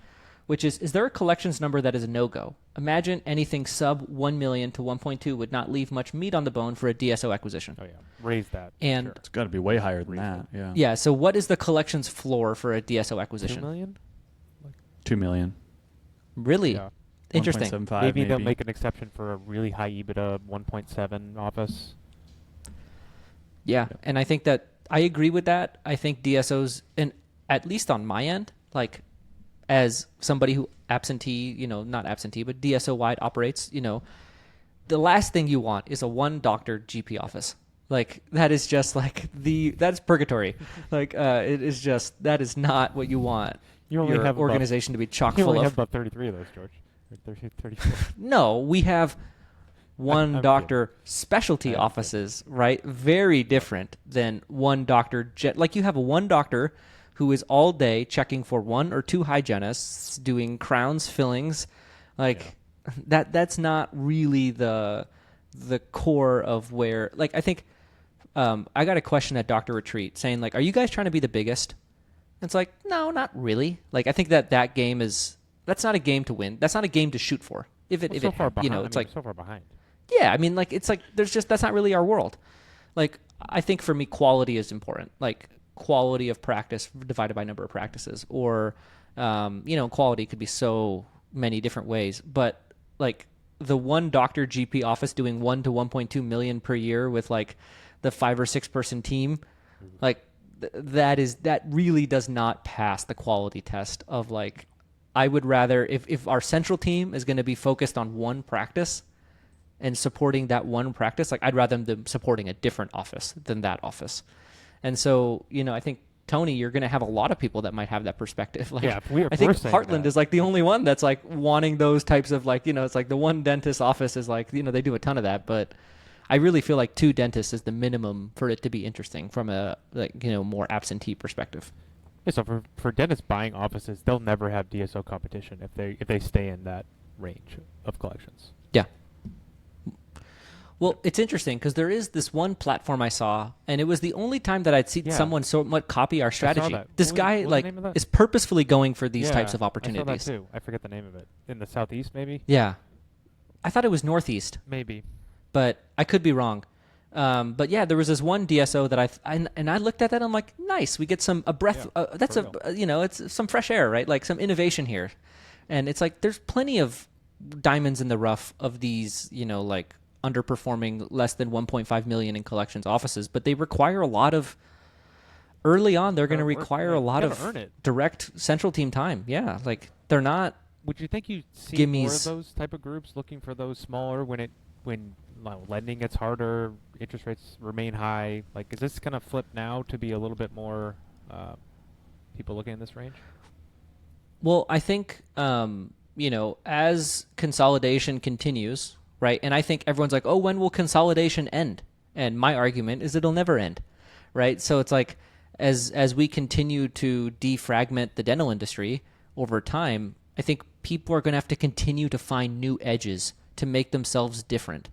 which is there a collections number that is a no-go? Imagine anything sub 1 million to 1.2 would not leave much meat on the bone for a DSO acquisition. Oh, yeah. Raise that. And it's got to be way higher than that. Yeah. Yeah. So what is the collections floor for a DSO acquisition? 2 million? 2 million. Really? Yeah. Interesting. Maybe they'll make an exception for a really high EBITDA 1.7 office. Yeah. And I think that I agree with that. I think DSOs, and at least on my end, like, as somebody who absentee, not absentee, but DSO-wide operates, the last thing you want is a one doctor GP office. Like, that is just like that's purgatory. Like, it is just, that is not what you want your organization to be chock full of. You only have about 33 of those, George. 34. No, we have one doctor specialty offices, right? Very different than one doctor. Like, you have a one doctor who is all day checking for 1 or 2 hygienists, doing crowns, fillings. Like, that's not really the core of where, like, I think I got a question at Dr. Retreat saying, like, are you guys trying to be the biggest? It's like, no, not really. Like, I think that game that's not a game to win. That's not a game to shoot for. So far behind. It's like, so far behind. yeah, I mean, like, it's like, that's not really our world. Like, I think for me, quality is important. Like, quality of practice divided by number of practices, or, quality could be so many different ways. But, like, the one doctor GP office doing 1 to 1.2 million per year with, like, the 5 or 6 person team, like, that really does not pass the quality test of, like, I would rather, if our central team is going to be focused on one practice and supporting that one practice, like, I'd rather them supporting a different office than that office. And so, I think, Tony, you're going to have a lot of people that might have that perspective. Like, yeah, I think Heartland is like the only one that's like wanting those types of, like, it's like the one dentist office is like, they do a ton of that, but I really feel like 2 dentists is the minimum for it to be interesting from a, like, more absentee perspective. Yeah, so for dentists buying offices, they'll never have DSO competition if they stay in that range of collections. Yeah. Well, it's interesting because there is this one platform I saw, and it was the only time that I'd seen someone somewhat copy our strategy. This guy is purposefully going for these types of opportunities. I saw that too. I forget the name of it. In the southeast, maybe? Yeah. I thought it was northeast. Maybe. But I could be wrong. But yeah, there was this one DSO that I looked at that. I'm like, nice. We get a breath. That's it's some fresh air, right? Like some innovation here. And it's like, there's plenty of diamonds in the rough of these, like underperforming less than 1.5 million in collections offices, but they require a lot of early on. They're going to require a lot of direct central team time. Yeah. Like they're not. Would you think you'd see more of those type of groups looking for those smaller when lending gets harder, interest rates remain high? Like, is this going to flip now to be a little bit more people looking in this range? Well, I think, as consolidation continues, right? And I think everyone's like, oh, when will consolidation end? And my argument is it'll never end, right? So it's like, as we continue to defragment the dental industry over time, I think people are going to have to continue to find new edges to make themselves different.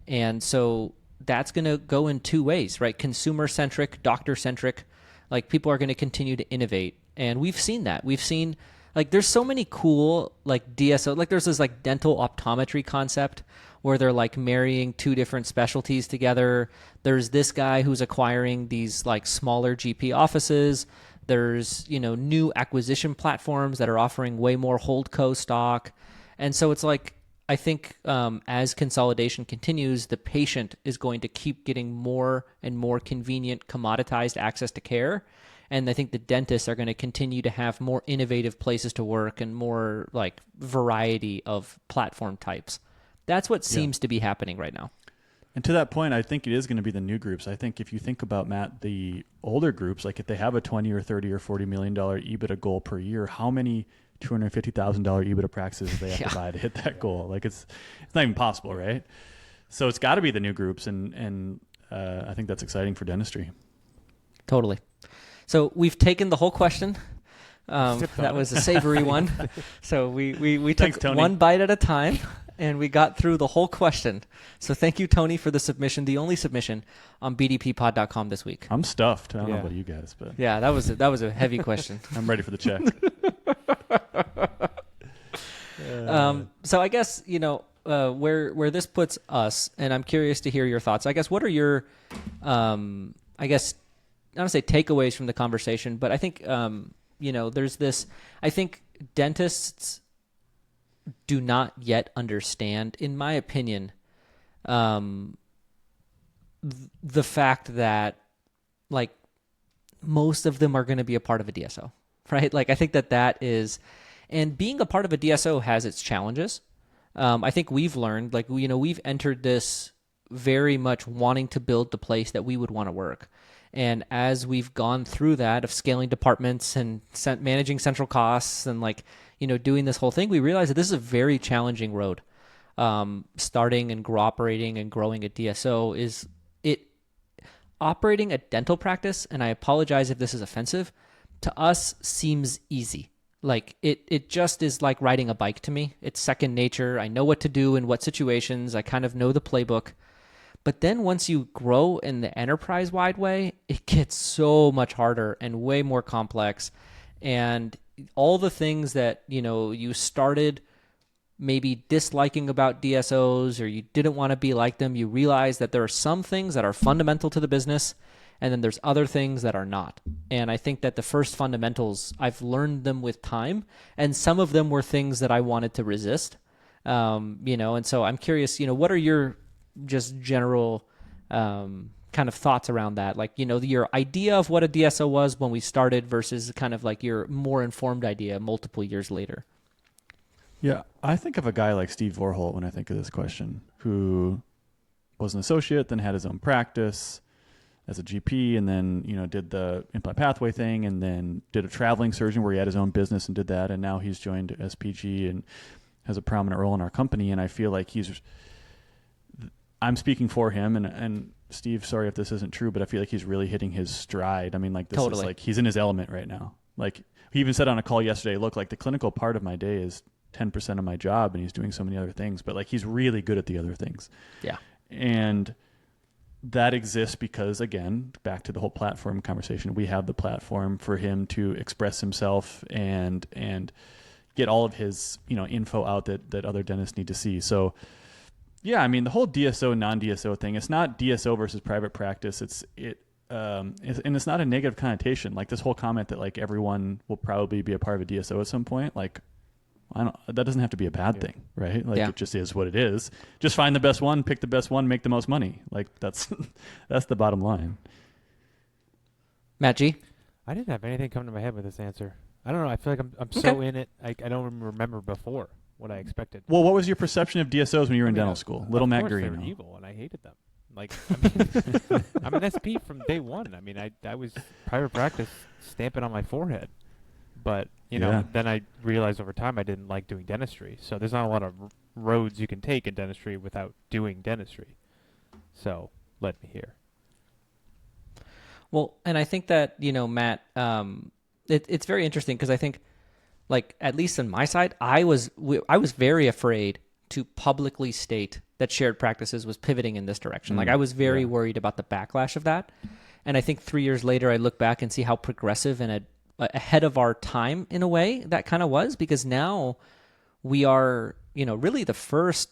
And so that's going to go in 2 ways, right? Consumer-centric, doctor-centric. Like, people are going to continue to innovate. And we've seen that. We've seen, like, there's so many cool, like, DSO. Like, there's this, like, dental optometry concept where they're, like, marrying 2 different specialties together. There's this guy who's acquiring these, like, smaller GP offices. There's, new acquisition platforms that are offering way more holdco stock. And so it's like, I think as consolidation continues, the patient is going to keep getting more and more convenient, commoditized access to care. And I think the dentists are going to continue to have more innovative places to work and more like variety of platform types. That's what seems to be happening right now. And to that point, I think it is going to be the new groups. I think if you think about, Matt, the older groups, like if they have a 20 or 30 or $40 million EBITDA goal per year, how many $250,000 EBITDA practices do they have to buy to hit that goal? Like it's not even possible, right? So it's got to be the new groups, and I think that's exciting for dentistry. Totally. So we've taken the whole question. That was a savory one. So we took one bite at a time, and we got through the whole question. So thank you, Tony, for the submission, the only submission on bdppod.com this week. I'm stuffed. I don't know about you guys, but yeah, that was a heavy question. I'm ready for the check. So I guess, where this puts us, and I'm curious to hear your thoughts. I guess, what are your, I don't want to say takeaways from the conversation, but I think, there's this, I think dentists do not yet understand, in my opinion, the fact that, like, most of them are going to be a part of a DSO, right? Like, I think that is, and being a part of a DSO has its challenges. I think we've learned, like, we've entered this very much wanting to build the place that we would want to work. And as we've gone through that of scaling departments and managing central costs and, like, doing this whole thing, we realized that this is a very challenging road. Starting and operating and growing a DSO operating a dental practice, and I apologize if this is offensive, to us seems easy. Like it just is like riding a bike to me. It's second nature. I know what to do in what situations. I kind of know the playbook. But then once you grow in the enterprise-wide way, it gets so much harder and way more complex. And all the things that, you started maybe disliking about DSOs, or you didn't want to be like them, you realize that there are some things that are fundamental to the business, and then there's other things that are not. And I think that the first fundamentals, I've learned them with time, and some of them were things that I wanted to resist. And so I'm curious, what are your just general kind of thoughts around that? Like, your idea of what a DSO was when we started versus kind of like your more informed idea multiple years later. Yeah, I think of a guy like Steve Vorholt when I think of this question, who was an associate, then had his own practice as a GP, and then, did the implant pathway thing, and then did a traveling surgeon where he had his own business and did that. And now he's joined SPG and has a prominent role in our company. And I feel like I'm speaking for him, and Steve, sorry if this isn't true, but I feel like he's really hitting his stride. I mean, like, this is like, he's in his element right now. Like, he even said on a call yesterday, look, like, the clinical part of my day is 10% of my job, and he's doing so many other things, but like, he's really good at the other things. Yeah. And that exists because, again, back to the whole platform conversation, we have the platform for him to express himself and get all of his, info out that other dentists need to see. So yeah, I mean, the whole DSO, non-DSO thing, it's not DSO versus private practice. And it's not a negative connotation. Like, this whole comment that like everyone will probably be a part of a DSO at some point, like, that doesn't have to be a bad thing, right? Like, it just is what it is. Just find the best one, pick the best one, make the most money. Like, that's the bottom line. Matt G? I didn't have anything come to my head with this answer. I don't know. I feel like I'm so in it. I don't remember before what I expected. Well, what was your perception of DSOs when you were in dental school? Little Matt Green. They were evil, and I hated them. Like, I mean, I'm an SP from day one. I mean, I was private practice stamping on my forehead. But, then I realized over time I didn't like doing dentistry. So there's not a lot of roads you can take in dentistry without doing dentistry. So led me here. Well, and I think that, Matt, it's very interesting because I think, like, at least on my side, I was very afraid to publicly state that shared practices was pivoting in this direction. Like, I was very worried about the backlash of that. And I think 3 years later, I look back and see how progressive and ahead of our time in a way that kind of was, because now we are, really the first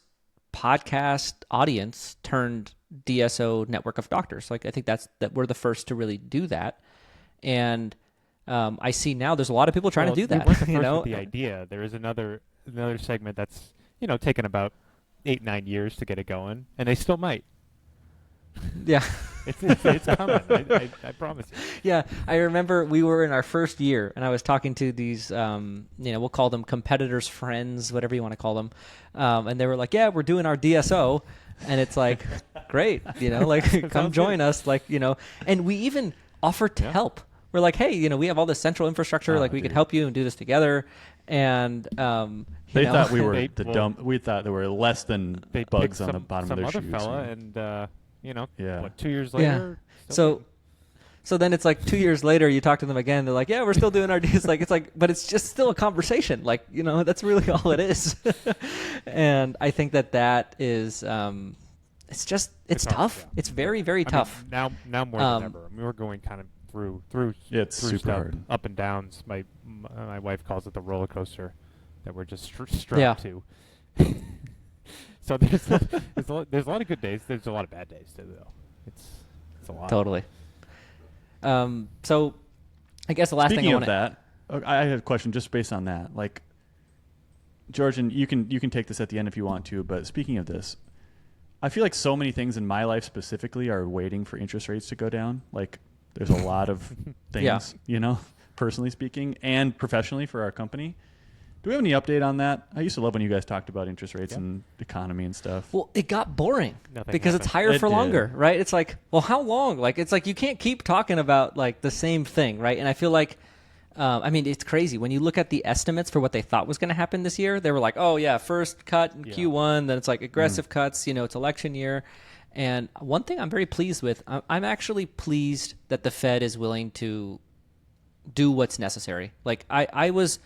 podcast audience turned DSO network of doctors. Like, I think that we're the first to really do that. And I see now there's a lot of people trying to do that. We weren't the first with the idea. There is another segment that's, taken about 8-9 years to get it going, and they still might. Yeah. It's coming. I promise you. Yeah, I remember we were in our first year, and I was talking to these, we'll call them competitors, friends, whatever you want to call them, and they were like, "Yeah, we're doing our DSO," and it's like, great, like, come join us, like, and we even offered to help. We're like, hey, we have all this central infrastructure, we could help you and do this together, and they thought we were dumb. We thought there were less than bugs on the bottom of their shoes. Some other fella, and. 2 years later? So then it's like 2 years later, you talk to them again. They're like, yeah, we're still doing our deals. But it's just still a conversation. Like, that's really all it is. And I think that is, it's tough. Yeah. It's very, very tough. Now more than ever. I mean, we're going kind of through it's through super stuff, hard. Up and downs. My wife calls it the roller coaster that we're just strapped to. So there's a lot of good days. There's a lot of bad days too, though. It's a lot. Totally. So I guess the last thing I want to... I have a question just based on that. Like, George, and you can take this at the end if you want to, but speaking of this, I feel like so many things in my life specifically are waiting for interest rates to go down. Like, there's a lot of things, personally speaking and professionally for our company. Do we have any update on that? I used to love when you guys talked about interest rates and economy and stuff. Well, it got boring because it's higher for longer, right? It's like, well, how long? Like, it's like you can't keep talking about like the same thing, right? And I feel like, it's crazy. When you look at the estimates for what they thought was going to happen this year, they were like, oh yeah, first cut in Q1, then it's like aggressive cuts, it's election year. And one thing I'm very pleased with, I'm actually pleased that the Fed is willing to do what's necessary. Like, I was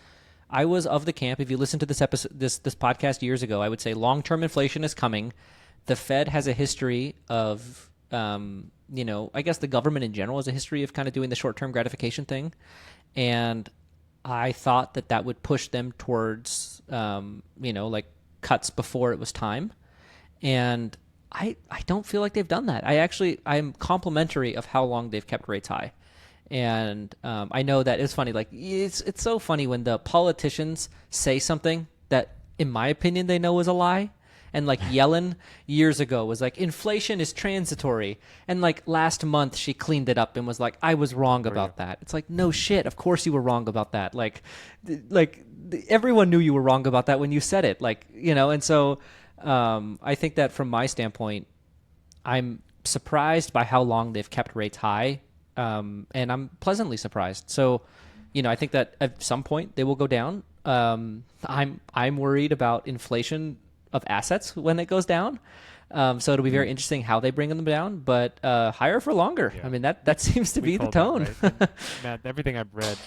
of the camp, if you listen to this episode, this podcast years ago, I would say long-term inflation is coming. the Fed has a history of, I guess the government in general has a history of kind of doing the short-term gratification thing. And I thought that would push them towards, like cuts before it was time. And I don't feel like they've done that. I'm complimentary of how long they've kept rates high. And I know that it's funny. Like it's so funny when the politicians say something that, in my opinion, they know is a lie. And like Yellen years ago was like, inflation is transitory. And like last month she cleaned it up and was like, I was wrong about that. It's like, no shit. Of course you were wrong about that. Like everyone knew you were wrong about that when you said it. And so I think that from my standpoint, I'm surprised by how long they've kept rates high. And I'm pleasantly surprised. So, I think that at some point they will go down. I'm worried about inflation of assets when it goes down. So it'll be very interesting how they bring them down, but higher for longer. Yeah. I mean, that seems to be the tone. That, right? Matt, everything I've read,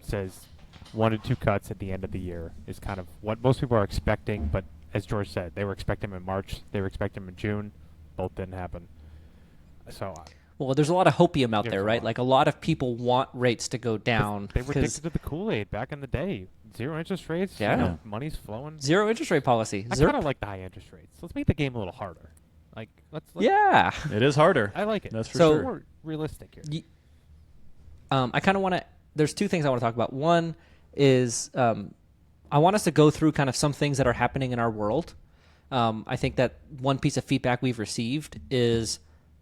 says 1 to 2 cuts at the end of the year is kind of what most people are expecting. But as George said, they were expecting them in March. They were expecting them in June. Both didn't happen. So... well, there's a lot of hopium out there, right? Like a lot of people want rates to go down. They were addicted to the Kool-Aid back in the day. 0 interest rates. Yeah. Money's flowing. 0 interest rate policy. I kind of like the high interest rates. Let's make the game a little harder. Like let's yeah. It is harder. I like it. That's for so, sure. More realistic here. I kind of want to. There's 2 things I want to talk about. One is I want us to go through kind of some things that are happening in our world. I think that one piece of feedback we've received is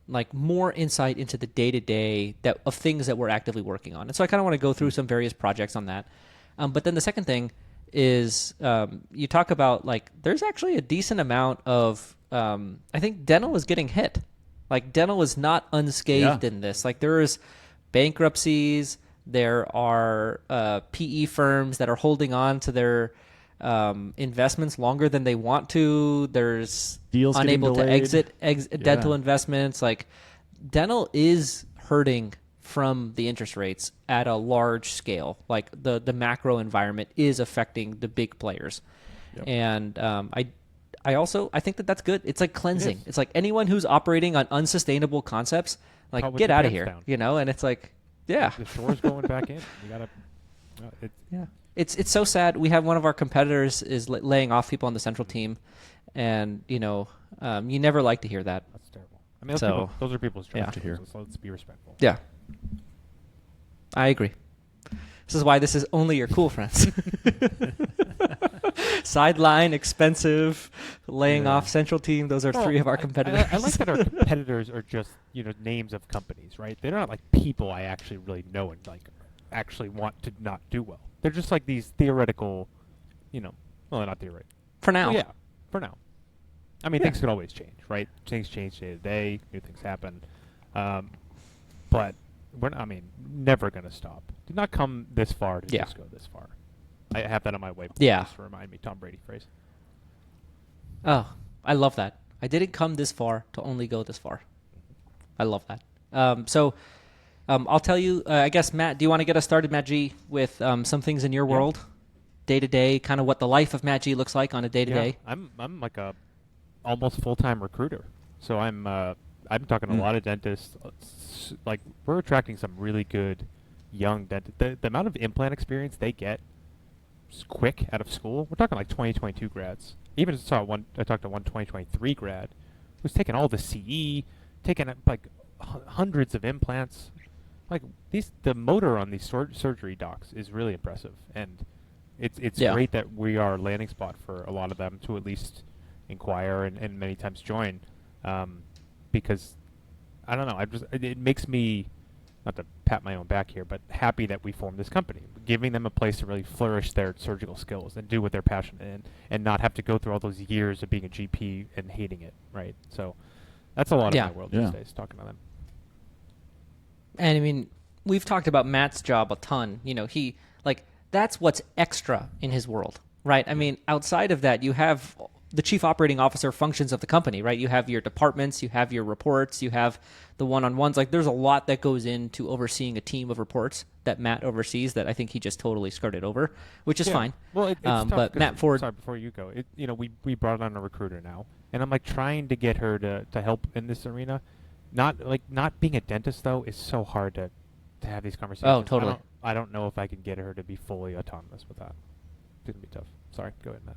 like more insight into the day-to-day of things that we're actively working on. And so I kind of want to go through some various projects on that. But then the second thing is you talk about like there's actually a decent amount of I think dental is getting hit. Like dental is not unscathed in this. Like there is bankruptcies. There are PE firms that are holding on to their investments longer than they want to. There's deals unable to exit dental Yeah. investments. Like dental is hurting from the interest rates at a large scale. Like the macro environment is affecting the big players. Yep. And I think that's good. It's like cleansing. It's like anyone who's operating on unsustainable concepts, like Probably get out of hands here, down. and it's like, yeah. The shore's going back in. You gotta. Yeah. It's so sad. We have one of our competitors is laying off people on the central team, and you never like to hear that. That's terrible. I mean, those are people's jobs. to hear. So let's be respectful. Yeah, I agree. This is why this is only your cool friends. Sideline, expensive, laying off central team. Those are 3 of our competitors. I like that our competitors are just names of companies, right? They're not like people I actually really know and like actually want to not do well. They're just like these theoretical, well, they're not theoretical. For now. Well, yeah, for now. I mean, things could always change, right? Things change day to day. New things happen. But never going to stop. Did not come this far to just go this far. I have that on my whiteboard just to remind me. Tom Brady phrase. Oh, I love that. I didn't come this far to only go this far. I love that. So I'll tell you, I guess, Matt, do you want to get us started, Matt G, with some things in your world? Day-to-day, kind of what the life of Matt G looks like on a day-to-day? Yeah, I'm like a almost full-time recruiter. So I'm talking to a lot of dentists. Like, we're attracting some really good young dentists. The amount of implant experience they get quick out of school, we're talking like 2022 grads. Even I talked to one 2023 grad who's taken all the CE, taken like hundreds of implants. Like the motor on these surgery docs is really impressive, and it's great that we are a landing spot for a lot of them to at least inquire and many times join, because I don't know, it makes me, not to pat my own back here, but happy that we formed this company, giving them a place to really flourish their surgical skills and do what they're passionate in, and not have to go through all those years of being a GP and hating it, right? So that's a lot of my world these days, talking to them. And I mean, we've talked about Matt's job a ton. That's what's extra in his world, right? I mean, outside of that, you have the chief operating officer functions of the company, right? You have your departments, you have your reports, you have the one-on-ones. Like there's a lot that goes into overseeing a team of reports that Matt oversees that I think he just totally skirted over, which is fine. Well, it's tough but Matt Ford, sorry, before you go, we brought on a recruiter now, and I'm like trying to get her to help in this arena. Not being a dentist though is so hard to have these conversations. Oh, totally. I don't know if I can get her to be fully autonomous with that. It's gonna be tough. Sorry, go ahead, Matt.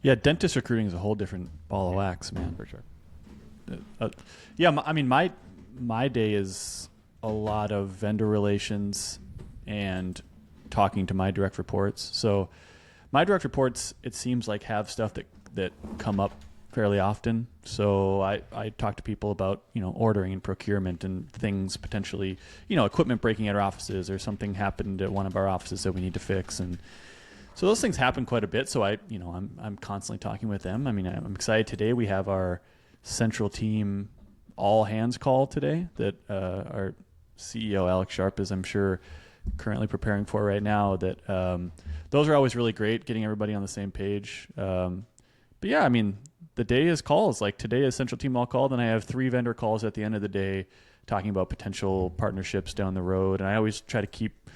Yeah, dentist recruiting is a whole different ball of wax, man. For sure. My day is a lot of vendor relations and talking to my direct reports. So my direct reports, it seems like, have stuff that come up fairly often. So I talk to people about, ordering and procurement and things potentially, equipment breaking at our offices or something happened at one of our offices that we need to fix. And so those things happen quite a bit. So I'm constantly talking with them. I mean, I'm excited today. We have our central team all hands call today that our CEO Alex Sharp is, I'm sure, currently preparing for right now. That those are always really great, getting everybody on the same page. But yeah, I mean, the day is calls. Like today is central team all call. Then I have 3 vendor calls at the end of the day talking about potential partnerships down the road. And I always try to keep.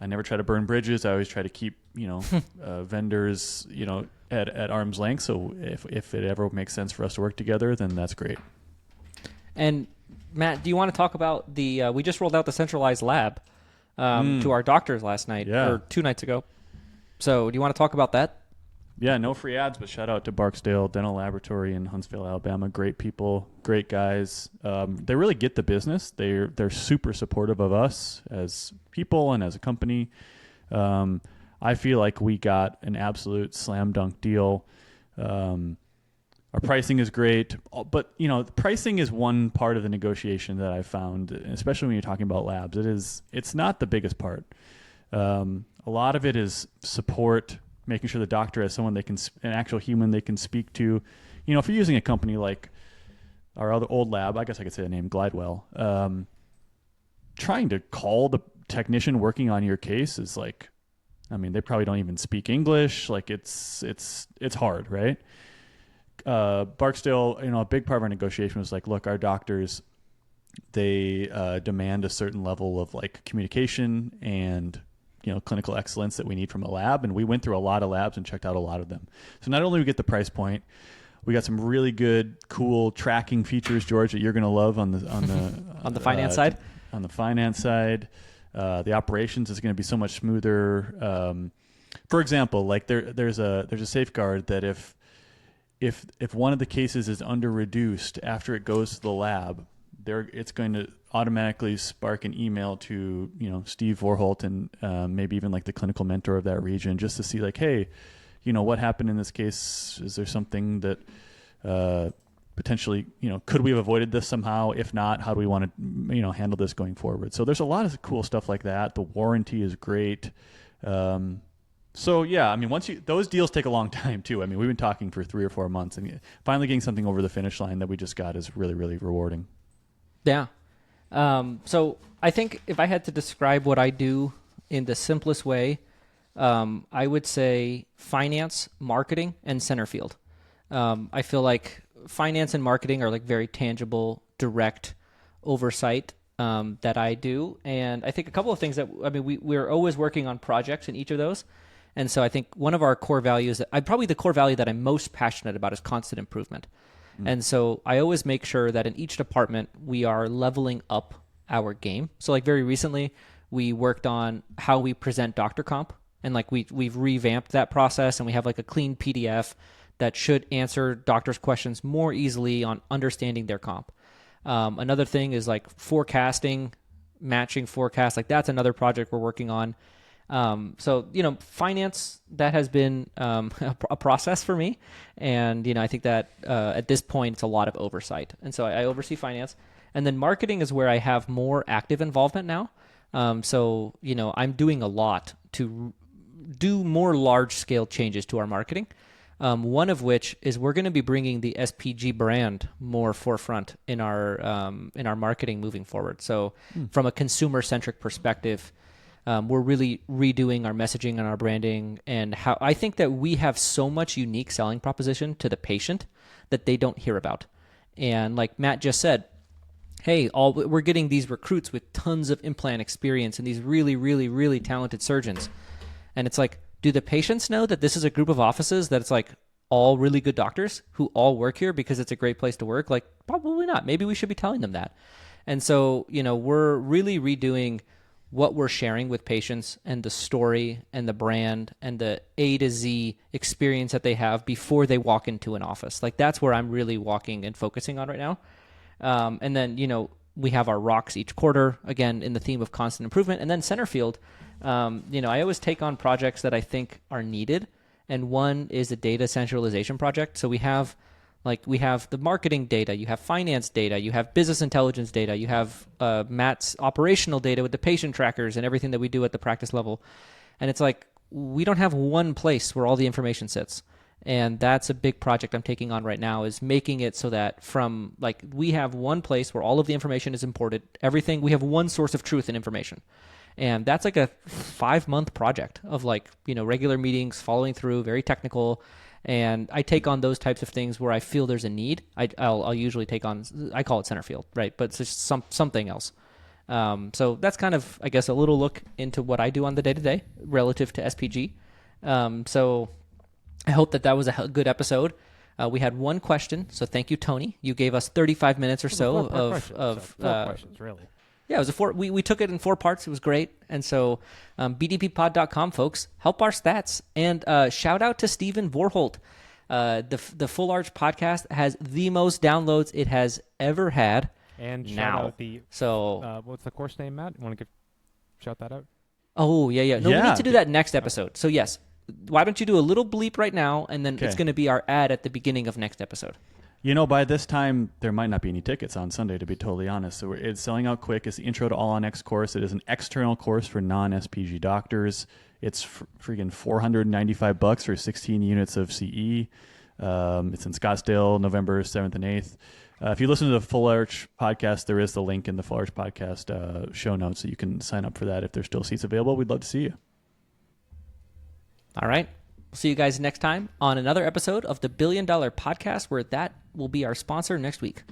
I never try to burn bridges. I always try to keep, vendors, at arm's length. So if it ever makes sense for us to work together, then that's great. And Matt, do you want to talk about we just rolled out the centralized lab to our doctors last night or 2 nights ago. So do you want to talk about that? Yeah, no free ads, but shout out to Barksdale Dental Laboratory in Huntsville, Alabama. Great people, great guys. They really get the business. They're super supportive of us as people and as a company. I feel like we got an absolute slam dunk deal. Our pricing is great, but the pricing is one part of the negotiation that I found, especially when you're talking about labs. It's not the biggest part. A lot of it is support, making sure the doctor has someone an actual human they can speak to. If you're using a company like our other old lab, I guess I could say the name Glidewell, trying to call the technician working on your case is like, I mean, they probably don't even speak English. Like it's hard, right? Barksdale, a big part of our negotiation was like, look, our doctors, they demand a certain level of like communication and clinical excellence that we need from a lab. And we went through a lot of labs and checked out a lot of them. So not only we get the price point, we got some really good, cool tracking features, George, that you're going to love on the on the finance side. On the finance side, the operations is going to be so much smoother. For example, like there's a safeguard that if one of the cases is under reduced after it goes to the lab, it's going to automatically spark an email to Steve Vorholt and maybe even like the clinical mentor of that region, just to see like, hey, what happened in this case? Is there something that potentially could we have avoided this somehow? If not, how do we want to handle this going forward? So there's a lot of cool stuff like that. The warranty is great. So yeah, I mean, those deals take a long time too. I mean, we've been talking for 3 or 4 months, and finally getting something over the finish line that we just got is really, really rewarding. Yeah. So I think if I had to describe what I do in the simplest way, I would say finance, marketing, and center field. I feel like finance and marketing are like very tangible, direct oversight that I do. And I think a couple of things we're always working on projects in each of those. And so I think one of our core values, probably the core value that I'm most passionate about, is constant improvement. And so I always make sure that in each department we are leveling up our game. So like very recently we worked on how we present doctor comp, and like we've revamped that process, and we have like a clean PDF that should answer doctors' questions more easily on understanding their comp. Another thing is like forecasting, matching forecast. Like that's another project we're working on. So, finance, that has been a process for me. And, I think that at this point, it's a lot of oversight. And so I oversee finance. And then marketing is where I have more active involvement now. So, I'm doing a lot to do more large-scale changes to our marketing. One of which is we're going to be bringing the SPG brand more forefront in our marketing moving forward. So from a consumer-centric perspective, We're really redoing our messaging and our branding, and how I think that we have so much unique selling proposition to the patient that they don't hear about. And like Matt just said, hey, we're getting these recruits with tons of implant experience and these really, really, really talented surgeons. And it's like, do the patients know that this is a group of offices that it's like all really good doctors who all work here because it's a great place to work? Like, probably not. Maybe we should be telling them that. And so, we're really redoing what we're sharing with patients and the story and the brand and the A to Z experience that they have before they walk into an office. Like, that's where I'm really walking and focusing on right now. And then, we have our rocks each quarter, again, in the theme of constant improvement. And then Centerfield, I always take on projects that I think are needed. And one is a data centralization project. So we have the marketing data, you have finance data, you have business intelligence data, you have Matt's operational data with the patient trackers and everything that we do at the practice level. And it's like, we don't have one place where all the information sits. And that's a big project I'm taking on right now, is making it so that we have one place where all of the information is imported, everything, we have one source of truth and information. And that's like a 5-month project of regular meetings, following through, very technical. And I take on those types of things where I feel there's a need. I'll usually take on, I call it Centerfield, right? But it's just something else. So that's kind of, I guess, a little look into what I do on the day-to-day relative to SPG. So I hope that was a good episode. We had one question, so thank you, Tony. You gave us 35 minutes or so of four questions, really. Yeah, it was we took it in 4 parts. It was great. And so bdppod.com, folks, help our stats. And shout out to Stephen Vorholt. The Full Arch podcast has the most downloads it has ever had. And shout out what's the course name, Matt? You want to shout that out? Oh, yeah. No, we need to do that next episode. So yes, why don't you do a little bleep right now, and then it's going to be our ad at the beginning of next episode. By this time, there might not be any tickets on Sunday, to be totally honest. So it's selling out quick. It's the Intro to All on X course. It is an external course for non-SPG doctors. It's freaking $495 for 16 units of CE. It's in Scottsdale, November 7th and 8th. If you listen to the Full Arch podcast, there is the link in the Full Arch podcast show notes, so you can sign up for that if there's still seats available. We'd love to see you. All right. We'll see you guys next time on another episode of the $1 Billion Podcast, where that will be our sponsor next week.